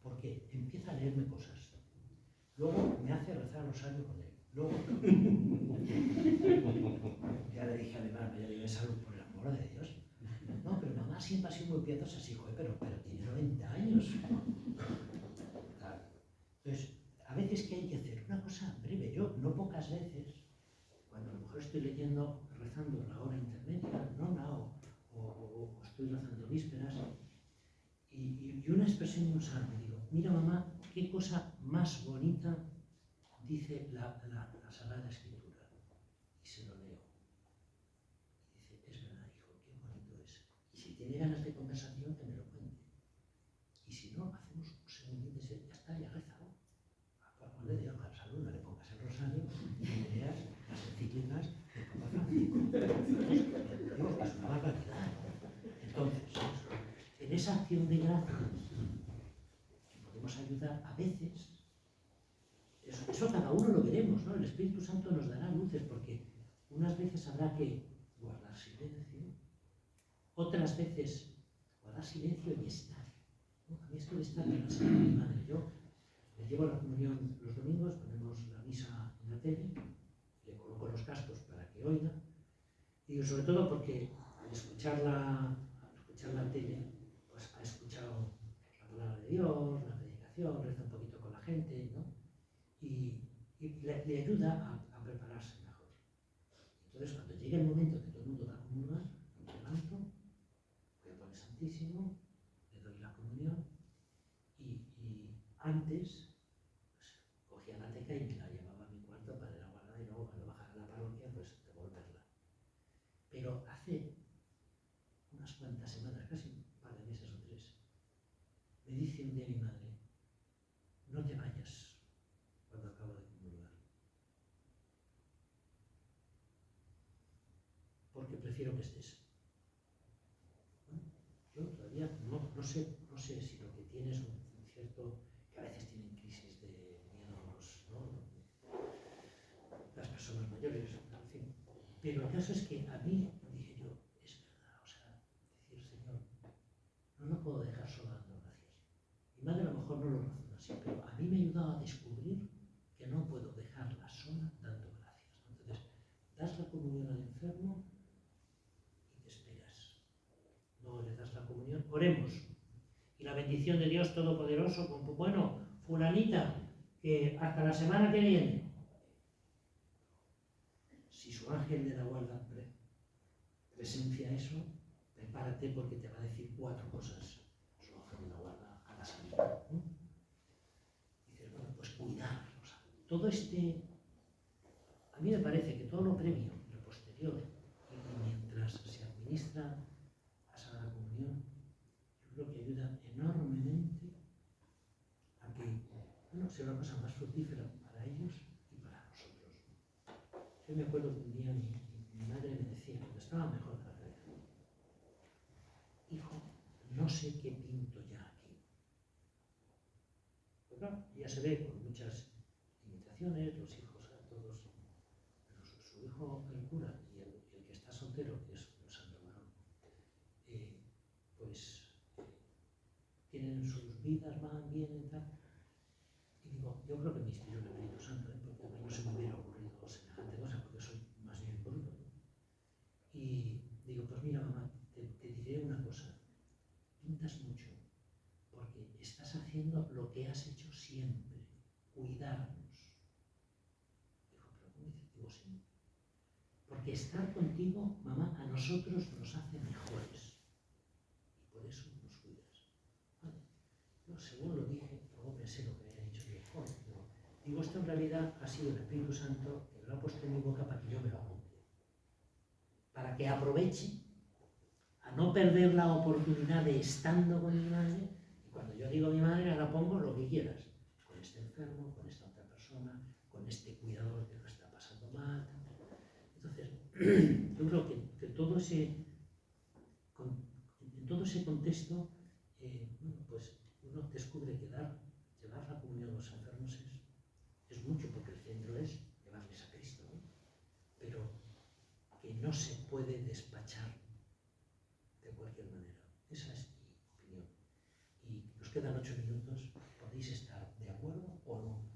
porque empieza a leerme cosas. Luego me hace rezar rosario con él. Luego, ya le dije a mi hermano, ya digo, salud por el amor de Dios. No, pero mamá siempre ha sido muy piadosa, sí, joder, pero tiene 90 años. Claro. Entonces, a veces que hay que hacer una cosa breve. Yo, no pocas veces, cuando a lo mejor estoy leyendo, rezando la hora intermedia, nona, o estoy rezando vísperas, y una expresión de un salmo, digo, mira mamá, qué cosa más bonita dice la Sagrada Escritura. Y se lo leo. Y dice, es verdad, hijo, qué bonito es. Y si tiene ganas de conversación, que me lo cuente. Y si no, hacemos un segundito, ya está, ya rezado. Por amor de Dios, para salud, no le pongas el rosario y le leas las encíclicas de Papa Francisco. Es una barbaridad. Entonces, en esa acción de gracias, que podemos ayudar a veces, eso cada uno lo veremos, ¿no? El Espíritu Santo nos dará luces, porque unas veces habrá que guardar silencio, otras veces guardar silencio y estar. ¿No? A mí esto de estar me lo enseñó mi madre. Yo le llevo a la comunión los domingos, ponemos la misa en la tele, le coloco los cascos para que oiga, y sobre todo porque al escuchar la tele, pues ha escuchado la palabra de Dios, la predicación, reza un poquito con la gente, ¿no? Y le ayuda a prepararse mejor. Entonces, cuando llegue el momento que todo el mundo va a comulgar, me levanto, voy a por el Santísimo, le doy la comunión, y antes pues, cogía la teca y me la llevaba a mi cuarto para ir a guardar, y luego cuando bajara a la parroquia, pues devolverla. Pero hace unas cuantas semanas, casi un par de meses o 3, me dice un día mi madre, no te vayas cuando acabo de comulgar, porque prefiero que estés. Bueno, yo todavía no sé si lo que tienes es un cierto, que a veces tienen crisis de miedos, ¿no? Las personas mayores, en fin. Pero el caso es que a mí, dije yo, es verdad, o sea, decir, Señor, no lo puedo dejar solo dando gracias. Mi madre a lo mejor no lo razona así, pero a mí me ha ayudado a descubrir persona dando gracias. Entonces, das la comunión al enfermo y te esperas. No le das la comunión. Oremos. Y la bendición de Dios Todopoderoso, como, bueno, fulanita, que hasta la semana que viene, si su ángel de la guarda presencia eso, prepárate porque te va a decir 4 cosas. Su ángel de la guarda a la salida. Dices, bueno, pues cuidar. O sea, todo a mí me parece que todo lo previo, lo posterior, y mientras se administra la Sagrada Comunión, yo creo que ayuda enormemente a que, bueno, sea una cosa más fructífera para ellos y para nosotros. Yo me acuerdo que un día mi madre me decía, cuando estaba mejor de la cabeza, hijo, no sé qué pinto ya aquí. Pero claro, ya se ve con muchas limitaciones, los hijos a todos, pero su hijo, el cura, y el que está soltero, que es un santo varón, pues tienen sus vidas, van bien y tal. Y digo, yo creo que me inspiró el Espíritu Santo, porque a mí no se me hubiera ocurrido semejante cosa, porque soy más bien bruto. Y digo, pues mira, mamá, te diré una cosa. Pintas mucho, porque estás haciendo lo que has hecho siempre, cuidarnos. Digo, pero ¿cómo dices? Digo, sí. Porque estar contigo, mamá, a nosotros nos hace mejores. Y por eso nos cuidas. Vale. Yo, según lo dije, luego pensé lo que había dicho yo. Digo, esto en realidad ha sido el Espíritu Santo que lo ha puesto en mi boca para que yo me lo apunte. Para que aproveche a no perder la oportunidad de estando con mi madre, y cuando yo digo mi madre, ahora pongo lo que quieras, con este enfermo, con esta otra persona, con este cuidador que lo está pasando mal. Entonces, yo creo que en todo ese contexto, bueno, pues uno descubre que llevar la comunión a los enfermos es mucho, porque el centro es llevarles a Cristo, ¿no? Pero que no se puede despachar de cualquier manera. Esa es mi opinión. Y nos quedan 8 minutos. Podéis estar de acuerdo o no.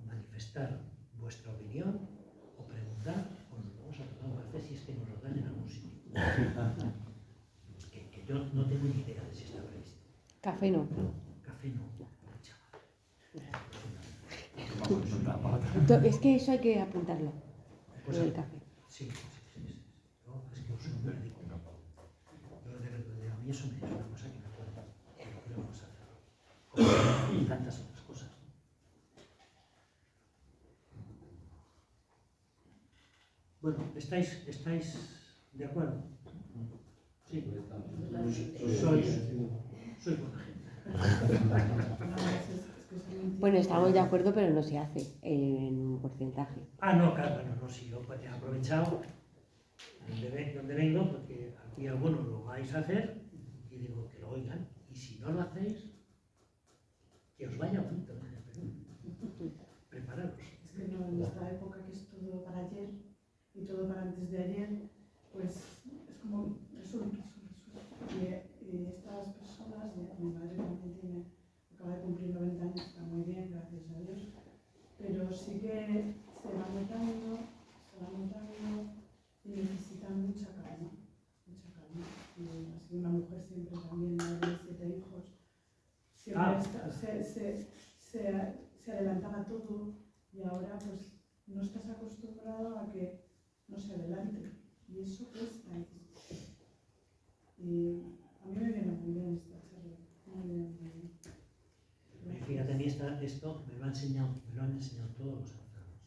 Manifestar vuestra opinión o preguntar, o nos vamos a tomar un café si es que nos lo dan en algún sitio. que yo no tengo ni idea de si está previsto. Café no. Café no. Es que eso hay que apuntarlo. Pues, lo del café. Sí. No, es que uso un médico. A mí eso me es una cosa que me acuerdo. Pero ¿qué vamos a hacer? Como tantas otras cosas. Bueno, ¿estáis de acuerdo? Sí. Soy buena gente. Bueno, estamos de acuerdo, pero no se hace en un porcentaje. No, claro, bueno, no, si yo he aprovechado donde vengo, porque aquí algunos lo vais a hacer, y digo que lo oigan, y si no lo hacéis, que os vaya bonito. Prepararos. Es que no, en nuestra época, que es todo para ayer y todo para antes de ayer, pues es como resulta. Y estas personas, mi madre también acaba de cumplir 90 años, está muy bien, gracias a Dios, pero sí que se va notando y necesitan mucha calma. Y ha sido una mujer siempre también, madre de 7 hijos, siempre se adelantaba todo, y ahora pues no estás acostumbrado a que no se adelante, y eso cuesta. Y a mí me viene muy bien esta charla, muy bien. Fíjate, a mí esto me lo han enseñado todos los enfermos.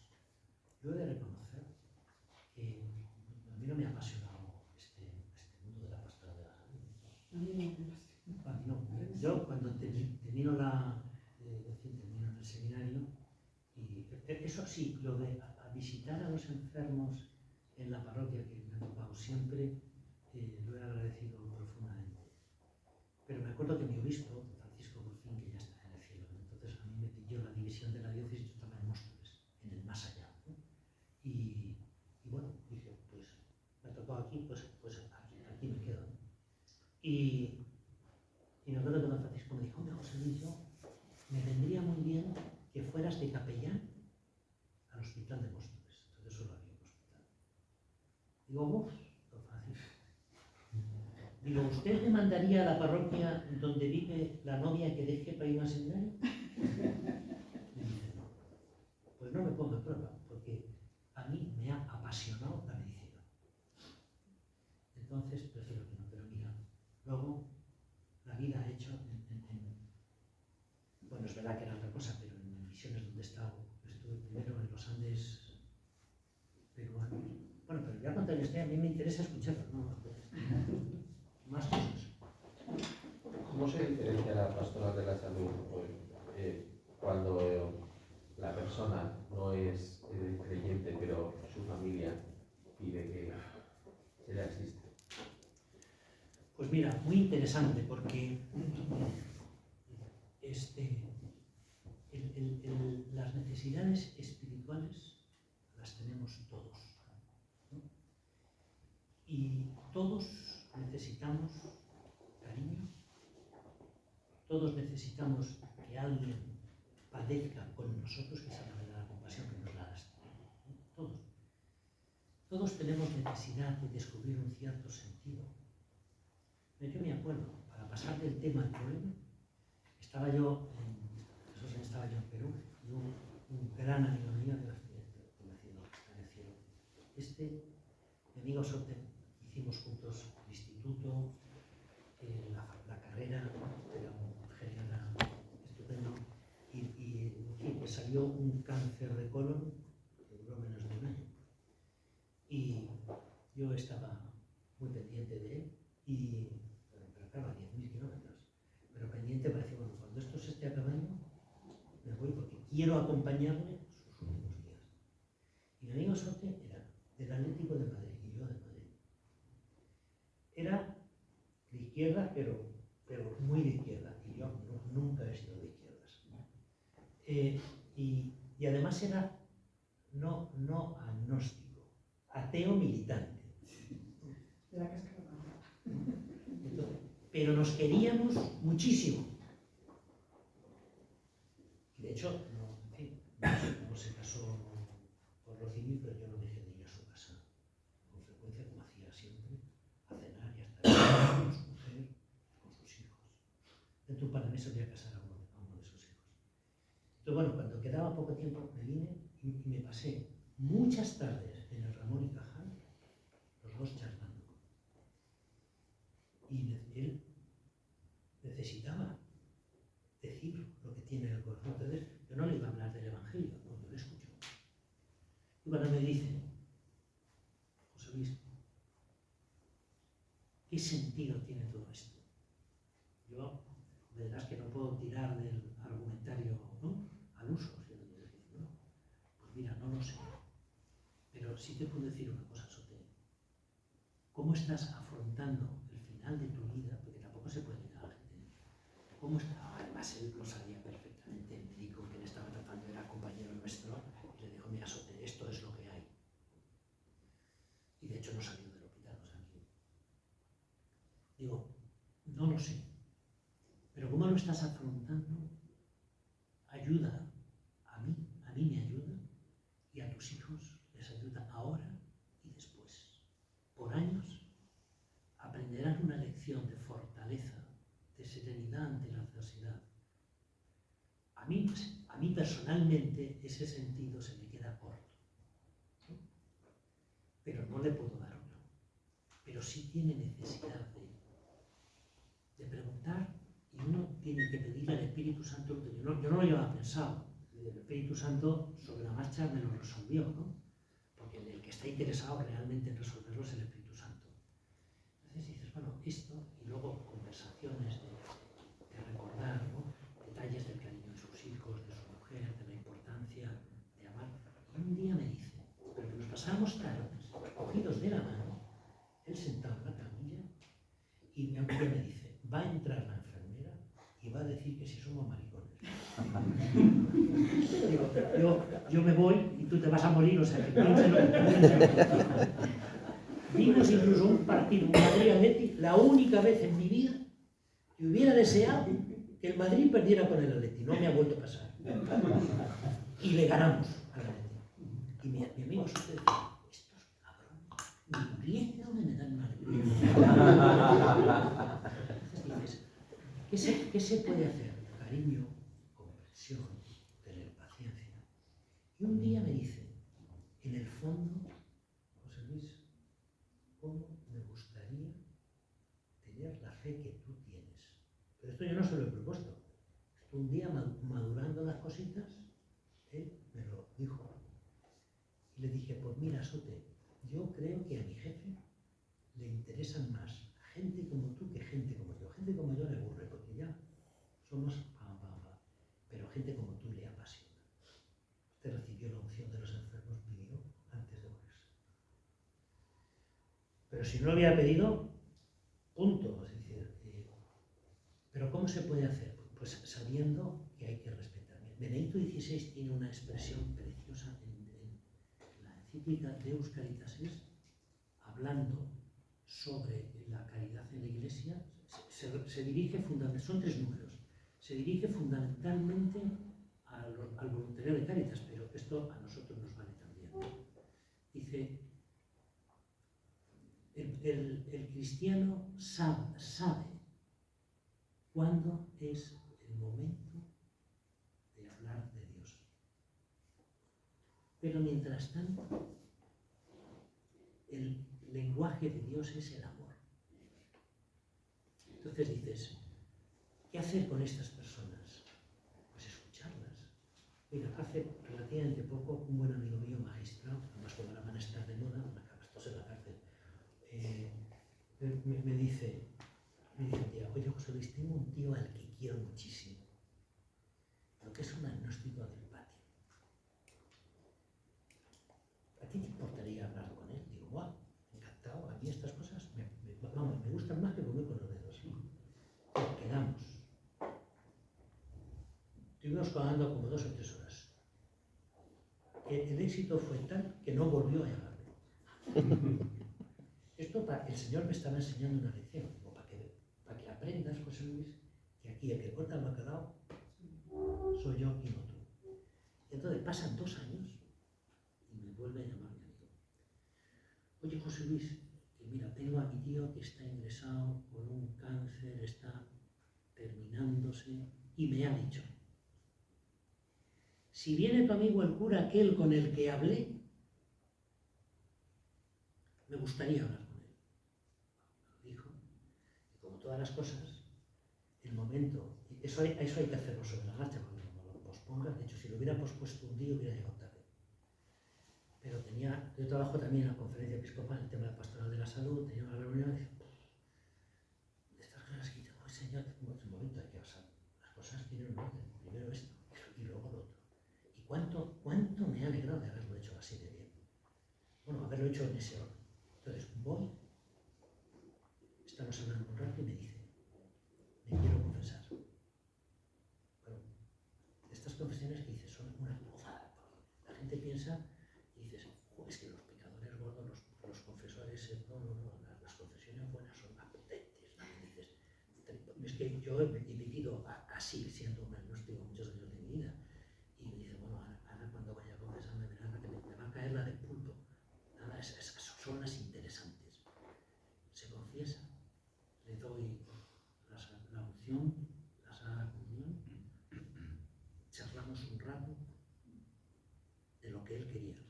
Yo he de reconocer que a mí no me ha apasionado este mundo de la pastoral de la salud. A mí no me apasiona. A mí no. Yo cuando termino el seminario, y eso sí, lo de a visitar a los enfermos en la parroquia, que me ha tocado siempre, lo he agradecido profundamente. Pero me acuerdo que mi obispo, Francisco Guzmán, que ya está en el cielo, entonces a mí me pidió la división de la diócesis, yo estaba en Móstoles, en el más allá, ¿no? Y bueno, dije, pues me ha tocado aquí, pues aquí me quedo, ¿no? Y me acuerdo que don Francisco me dijo, hombre, José Luis, me vendría muy bien que fueras de capellán hospital de Móstoles, entonces solo había un hospital. Digo, vos, don Francisco. Digo, ¿usted me mandaría a la parroquia donde vive la novia que deje para ir al seminario? Me dice, no. Pues no me ponga a prueba, porque a mí me ha apasionado la medicina. Entonces prefiero que no, pero mira, luego la vida ha hecho bueno, es verdad que era otra cosa, pero en misiones donde he estado, estuve primero en los Andes peruanos. Bueno, pero ya cuando esté, a mí me interesa escucharlo, ¿no? Más cosas. ¿Cómo se diferencia la pastoral de la salud cuando la persona no es creyente, pero su familia pide que se le asista? Pues mira, muy interesante, porque las necesidades espirituales las tenemos todos, ¿no? Y todos necesitamos cariño, todos necesitamos que alguien padezca con nosotros, que sea la verdadera compasión que nos la da. Todos tenemos necesidad de descubrir un cierto sentido. Pero yo me acuerdo, para pasar del tema al problema, estaba yo en Perú, y un gran amigo mío, mi amigo Sote, hicimos juntos el instituto, la carrera, era un genial, estupendo, y en fin, le salió un cáncer de colon que duró menos de un año. Y yo estaba muy pendiente de él, pero claro, a 10.000 kilómetros, pero pendiente parecía, bueno, cuando esto se esté acabando, me voy porque quiero acompañarle sus últimos días. Y mi amigo Sote era del Atlético de Madrid y yo de Madrid. Era de izquierda, pero muy de izquierda, y yo nunca he sido de izquierdas. Y además era no agnóstico, ateo militante. Pero nos queríamos muchísimo. De hecho, no se casó por lo civil, pero yo no dejé de ir a su casa con frecuencia, como hacía siempre, a cenar y a estar con su mujer, con sus hijos. Dentro de un par de meses voy a casar a uno de sus hijos. Entonces, bueno, cuando quedaba poco tiempo, me vine y me pasé muchas tardes en el Ramón y Cajal, los dos charlando. Y él necesitaba decir lo que tiene en el corazón. Entonces, yo no le iba a hablar del Evangelio, cuando lo escucho. Y cuando me dice, José Luis, ¿qué sentido tiene todo esto? Yo, verás que no puedo tirar del argumentario, ¿no?, al uso. ¿No? Pues mira, no lo sé. Pero sí te puedo decir una cosa, Sote. ¿Cómo estás afrontando el final de tu vida? Porque tampoco se puede negar a la gente. ¿Cómo está? Además, él lo sabía perfectamente. El médico que le estaba tratando era compañero nuestro y le dijo, mira, Sote, esto es lo que hay. Y de hecho no salió del hospital, o sea que... Digo, no lo sé. Pero ¿cómo lo estás afrontando? Ayuda. A mí me ayuda. Y a tus hijos les ayuda ahora y después. Por años aprenderán una lección de fortaleza, de serenidad ante la adversidad. A mí personalmente ese sentido se me queda corto, ¿sí? Pero no le puedo dar otro. Pero sí tiene necesidad de preguntar, y uno tiene que pedirle al Espíritu Santo lo que yo no lo llevaba pensado. El Espíritu Santo sobre la marcha me lo resolvió, ¿no? Porque el que está interesado realmente en resolverlo es el Espíritu Santo. Entonces dices, bueno, esto, y luego conversaciones de recordar, ¿no?, detalles del cariño de sus hijos, de su mujer, de la importancia de amar. Y un día me dice, pero que nos pasamos tardes cogidos de la mano, él sentado en la camilla, y un día me dice, va a entrar la enfermera y va a decir que si somos maricones. Digo, yo me voy y tú te vas a morir, o sea que piénselo. Vimos incluso un partido, un Madrid-Atleti, la única vez en mi vida que hubiera deseado que el Madrid perdiera con el Atleti. No me ha vuelto a pasar. Y le ganamos al Atleti. Y mi amigo Sote decía, estos cabrones, ni 10 de dónde me dan una alegría. Entonces dices, ¿qué se puede hacer? Cariño, comprensión, tener paciencia. Y un día me dice, en el fondo, José Luis, ¿cómo me gustaría tener la fe que tú tienes? Pero esto yo no se lo he propuesto. Esto un día madurando las cositas, él me lo dijo. Y le dije, pues mira, Sote, yo creo que a mi jefe le interesan más gente como tú que gente como yo. Gente como yo le aburre, porque ya somos pero gente como tú le apasiona. Usted recibió la unción de los enfermos, pidió antes de morirse. Pero si no lo había pedido, punto. Es decir, pero ¿cómo se puede hacer? Pues sabiendo que hay que respetar. Benedicto XVI tiene una expresión preciosa en la encíclica Deus Caritatis, hablando sobre la caridad en la Iglesia. Se dirige fundamentalmente, son 3 números, se dirige fundamentalmente al voluntariado de Cáritas, pero esto a nosotros nos vale también. Dice, el cristiano sabe cuándo es el momento de hablar de Dios. Pero mientras tanto, el lenguaje de Dios es el amor. Entonces dices, ¿qué hacer con estas personas? Pues escucharlas. Mira, hace relativamente poco un buen amigo mío, magistrado, además como ahora van a estar de moda, estos en la cárcel, me dice, tía, oye José Luis, tengo un tío al que quiero muchísimo, lo que es un agnóstico del patio. ¿A ti te importaría hablar con él? Digo, guau, encantado, a mí estas cosas me gustan más que comer con los dedos. ¿Sí? Pero quedamos. Estuvimos hablando como 2 o 3 horas. El éxito fue tal que no volvió a llamarme. Esto el Señor me estaba enseñando una lección, para que aprendas, José Luis, que aquí el que corta el bacalao soy yo y no tú. Y entonces pasan 2 años y me vuelve a llamar mi amigo. Oye, José Luis, que mira, tengo a mi tío que está ingresado con un cáncer, está terminándose, y me ha dicho, si viene tu amigo el cura, aquel con el que hablé, me gustaría hablar con él. Me lo dijo, y como todas las cosas, el momento, eso hay que hacerlo sobre la marcha, cuando lo pospongas. De hecho, si lo hubiera pospuesto un día, hubiera llegado tarde. Pero yo trabajo también en la conferencia episcopal, en el tema de pastoral de la salud, tenía una reunión y dije, de estas cosas que dice, pues Señor, tengo un momento, hay que pasar. Las cosas tienen un orden, primero esto y luego lo otro. Y cuánto me ha alegrado de haberlo hecho así de bien. Bueno, haberlo hecho en ese orden. Entonces voy, estamos hablando un rato y me dice, me quiero confesar. Bueno, estas confesiones que dices son una gozada. La gente piensa y dices, es que los pecadores gordos, los confesores, no, las confesiones buenas son más potentes. ¿No? Y dices, es que yo he vivido así, siendo un agnóstico muchos años de mi vida. Y me dice, bueno, ahora cuando vaya a confesarme, me va a caer la del pulpo. Nada, son las interesantes. Se confiesa, le doy la unción, la Sagrada Comunión, charlamos un rato de lo que él quería,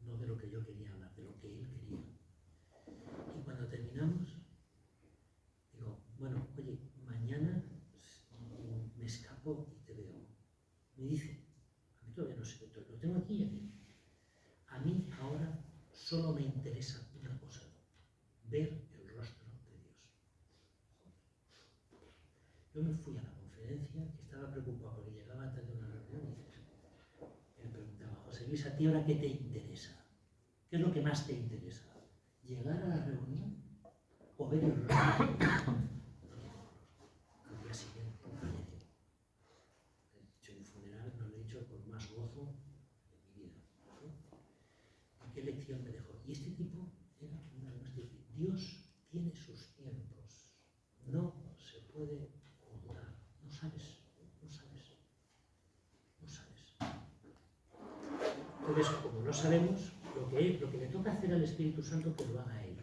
no de lo que yo quería hablar, de lo que él quería. Y cuando terminamos, digo, bueno, oye, mañana me escapo y te veo. Me dice, a mí todavía no sé, lo tengo aquí y aquí. A mí ahora solo me interesa una cosa, ver el rostro de Dios. Yo me fui a la conferencia, que estaba preocupado porque llegaba tarde a una reunión y me preguntaba, José Luis, ¿a ti ahora qué te interesa? ¿Qué es lo que más te interesa? ¿Llegar a la reunión o ver el rostro de Dios? Al día siguiente falleció. He hecho un funeral, no lo he hecho con más gozo de mi vida. ¿Y qué lección me dejó? Y este tipo era un agnóstico. Dios tiene sus tiempos. No se puede juzgar. No sabes. Entonces, como no no sabemos lo que le toca hacer al Espíritu Santo, que lo haga Él.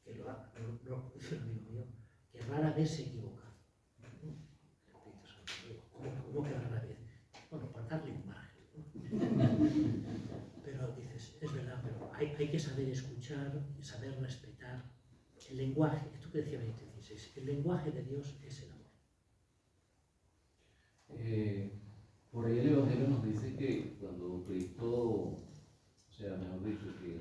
Que lo haga, no, dice un amigo mío, que rara vez se equivoca. ¿Cómo que rara vez? Bueno, para darle un margen, ¿no? Pero dices, es verdad, pero hay que saber escuchar, saber respetar el lenguaje. Esto que decía Benito XVI, el lenguaje de Dios es el amor. Por ahí el Evangelio nos dice que cuando Cristo, o sea, mejor dicho, que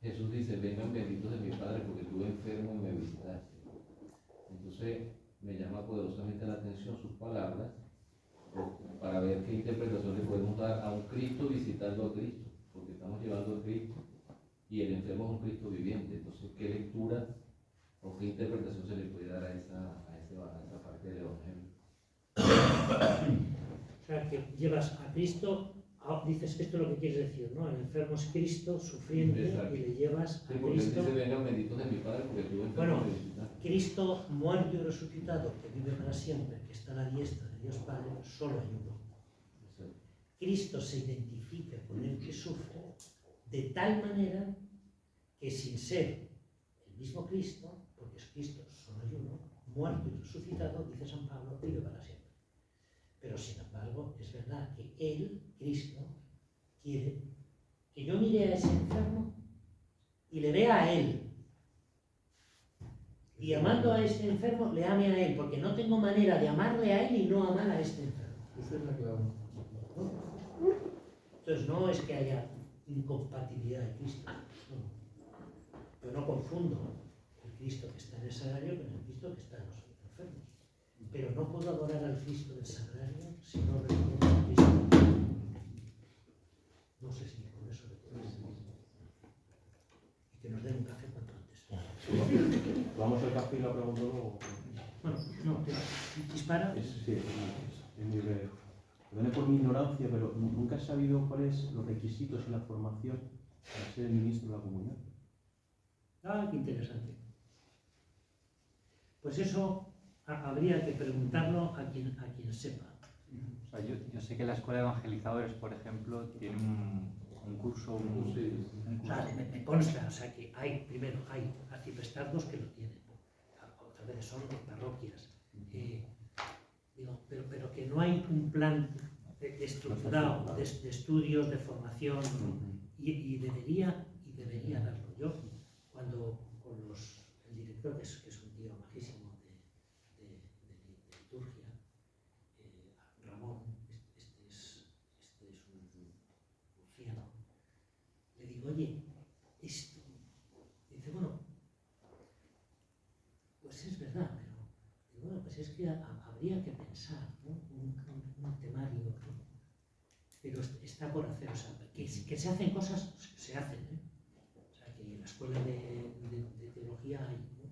Jesús dice, vengan benditos de mi Padre porque estuve enfermo y me visitaste. Entonces me llama poderosamente la atención sus palabras para ver qué interpretación le podemos dar a un Cristo visitando a Cristo, porque estamos llevando a Cristo y el enfermo es un Cristo viviente. Entonces, ¿qué lectura o qué interpretación se le puede dar a esa parte del Evangelio? O sea, que llevas a Cristo, dices que esto es lo que quieres decir, ¿no? El enfermo es Cristo sufriente. Exacto. Y le llevas a Sí, porque Cristo. él dice, vengan benditos de mi Padre porque estuve enfermo Bueno, y me visitaste. Cristo muerto y resucitado, que vive para siempre, que está a la diestra de Dios Padre, solo hay uno. Exacto. Cristo se identifica con el que sufre de tal manera que, sin ser el mismo Cristo, porque es Cristo solo hay uno, muerto y resucitado, dice San Pablo, vive para siempre. Pero sin embargo, es verdad que Él, Cristo, quiere que yo mire a ese enfermo y le vea a Él. Y amando a este enfermo, le ame a Él, porque no tengo manera de amarle a Él y no amar a este enfermo. Esa es la clave. ¿No? Entonces no es que haya incompatibilidad de Cristo. No. Yo no confundo el Cristo que está en el sagrario con el Cristo que está en los enfermos. Pero no puedo adorar al Cristo del sagrario si no reconozco al Cristo. No sé si con eso recuerdo. Y que nos den un café cuanto antes. Vamos al café y la pregunto luego. Bueno, no, dispara. Sí, es muy breve. Perdone por mi ignorancia, pero nunca he sabido cuáles los requisitos y la formación para ser el ministro de la comunidad. Ah, qué interesante. Pues eso habría que preguntarlo a quien sepa. O sea, yo sé que la Escuela de Evangelizadores, por ejemplo, tiene un curso, O sea, me consta, o sea, que hay arciprestazgos que lo tienen, otras veces son de parroquias, pero que no hay un plan estructurado de estudios, de formación, y debería darlo. Yo, cuando con el director, que es un tío majísimo de liturgia, Ramón, este es un murciano, le digo, oye, esto, dice, bueno, pues es verdad, pero digo, bueno, pues es que habría que pensar, ¿no? un temario, ¿no? Pero está por hacer, o sea, que se hacen cosas, se hacen, ¿eh? O sea, que en la escuela de teología hay, ¿no?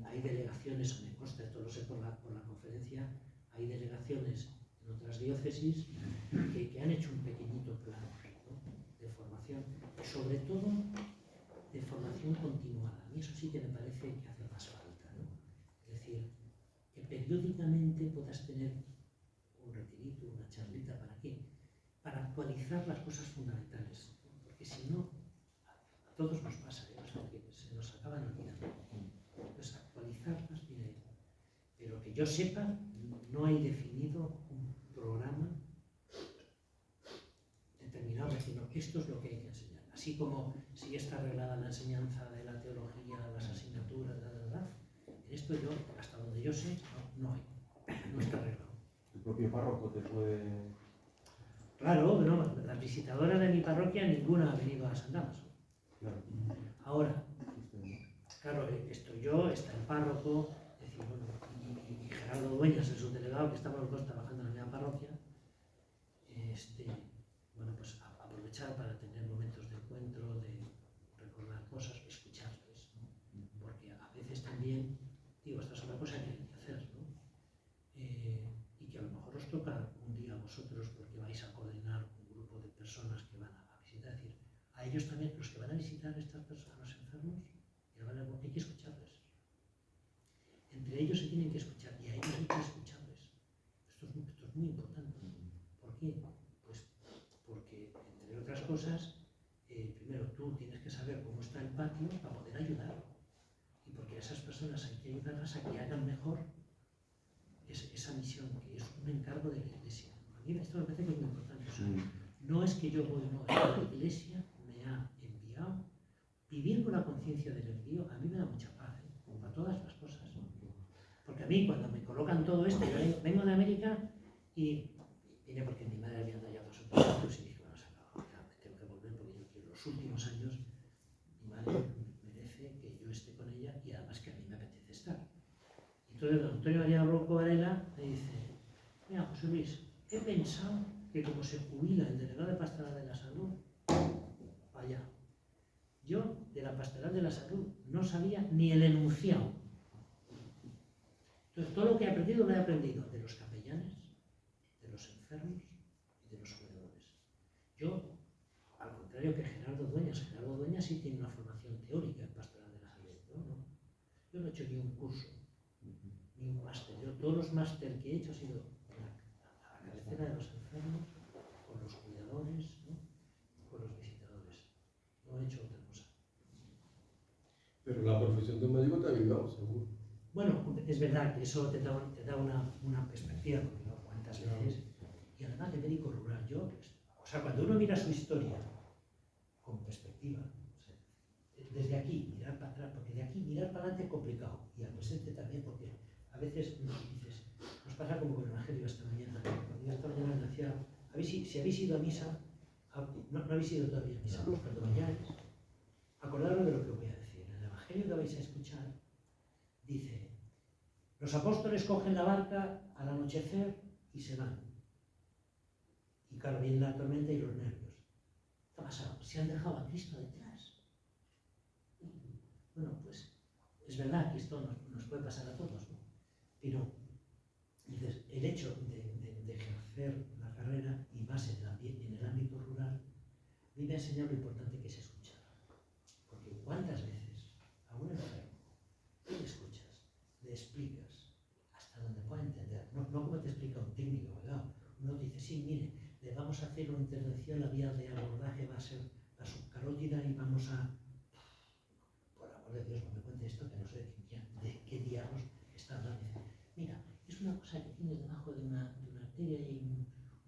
Hay delegaciones, me consta, esto lo sé por la conferencia, hay delegaciones en otras diócesis que han hecho un pequeñito plan, ¿no? De formación, y sobre todo de formación continuada. A mí eso sí que me parece que hace más falta, ¿no? Es decir, que periódicamente puedas tener un retirito, una charlita, ¿para qué? Para actualizar las cosas fundamentales, ¿no? Porque si no, a todos nos pasa, ¿eh? O sea, que se nos acaban olvidando. Entonces, actualizarlas, viene, pero que yo sepa, no hay definido un programa determinado, diciendo que esto es lo que hay que enseñar. Así como si está arreglada la enseñanza de la teología, las asignaturas, en esto yo, hasta donde yo sé, no está arreglado. ¿Tu propio párroco te puede...? Claro, no, las visitadoras de mi parroquia ninguna ha venido a San Damaso. Claro. Ahora, claro, estoy yo, está el párroco, es decir, bueno, y Gerardo Dueñas, el subdelegado, que estamos los dos trabajando en la misma parroquia. Bueno, pues aprovechar para tener momentos de encuentro, de recordar cosas, escucharles, ¿no? Porque a veces también, digo, esta es otra cosa que hay que hacer, ¿no? Y que a lo mejor os toca un día a vosotros, porque vais a coordinar un grupo de personas que van a visitar, es decir, a ellos también, los que van a visitar a estas personas, a los enfermos, hay que escucharles. Entre ellos se tienen que escuchar y a ellos hay que escucharles. Esto es muy importante. ¿Por qué? Pues porque patio para poder ayudar. Y porque a esas personas hay que ayudarlas a que hagan mejor esa misión, que es un encargo de la Iglesia. A mí esto me parece que es muy importante. O sea, no es que yo voy, no, es que la Iglesia me ha enviado. Vivir con la conciencia del envío a mí me da mucha paz, como para todas las cosas. Porque a mí cuando me colocan todo esto, yo vengo de América y vine porque mi madre había dado ya 2 o 3 años y dije, bueno, se acabó, ya me tengo que volver porque yo quiero los últimos años, mi madre merece que yo esté con ella y además que a mí me apetece estar. Entonces don Antonio María Ronco Varela me dice, mira José Luis, he pensado que como se jubila el delegado de Pastoral de la Salud, vaya, yo de la Pastoral de la Salud no sabía ni el enunciado. Entonces todo lo que he aprendido lo he aprendido de los capellanes, de los enfermos y de los cuidadores. Yo, al contrario que Gerardo Dueñas sí tiene una formación teórica en Pastoral de la Salud. Yo no he hecho ni un curso, ni un máster. Yo todos los máster que he hecho ha sido a la cabecera de los enfermos, con los cuidadores, ¿no? Con los visitadores. No he hecho otra cosa. Pero la profesión de médico te ha ayudado, seguro. Bueno, es verdad que eso te da una perspectiva, porque no cuántas veces, y además de médico rural, o sea, cuando uno mira su historia con perspectiva, o sea, desde aquí mirar para atrás, porque de aquí mirar para adelante es complicado, y al presente también, porque a veces nos pasa como con el Evangelio esta mañana. Cuando yo esta mañana les decía, si habéis ido a misa, no habéis ido todavía a misa, cuando vayáis, acordaros de lo que os voy a decir. En el Evangelio que vais a escuchar, dice, los apóstoles cogen la barca al anochecer y se van. Y claro, viene la tormenta y los nervios. ¿Qué ha pasado? Se han dejado a Cristo detrás. Bueno, pues es verdad que esto nos puede pasar a todos, ¿no? Pero dices, el hecho de ejercer la carrera, y más en el ámbito rural, a mí me ha enseñado lo importante que es escuchar. Porque cuántas veces a un enfermo tú le escuchas, le explicas hasta donde pueda entender, no como te explica un técnico, ¿verdad? Uno te dice, sí, mire, le vamos a hacer una intervención, la vía de abordaje va a ser la subcarótida y vamos a... Por amor de Dios, no me cuente esto, que no sé de qué diablos está hablando. Mira, es una cosa que tiene debajo de una arteria y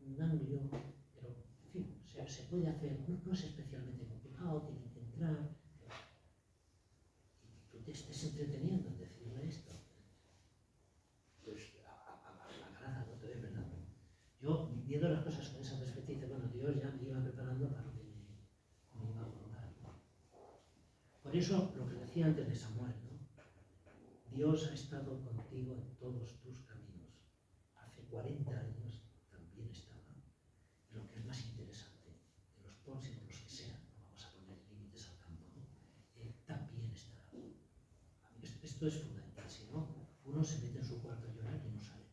un ganglio, pero, en fin, se puede hacer, no es especialmente complicado, tiene que entrar, y tú te estés entreteniendo en decirle esto. Pues a grada, no te doy verdad. Yo, viendo las cosas con esa perspectiva, bueno, Dios ya me iba preparando para lo que me iba a colocar. Por eso, lo que decía antes de Samuel, ¿no? Dios ha estado contigo en todos tus caminos. Hace 40 años también estaba. Y lo que es más interesante, en los próximos, los que sean, no vamos a poner límites al campo, ¿no? También estará. Esto es fundamental, si no, uno se mete en su cuarto a llorar y no sale.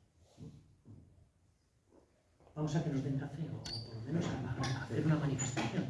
Vamos a que nos den café, o por lo menos a hacer una manifestación.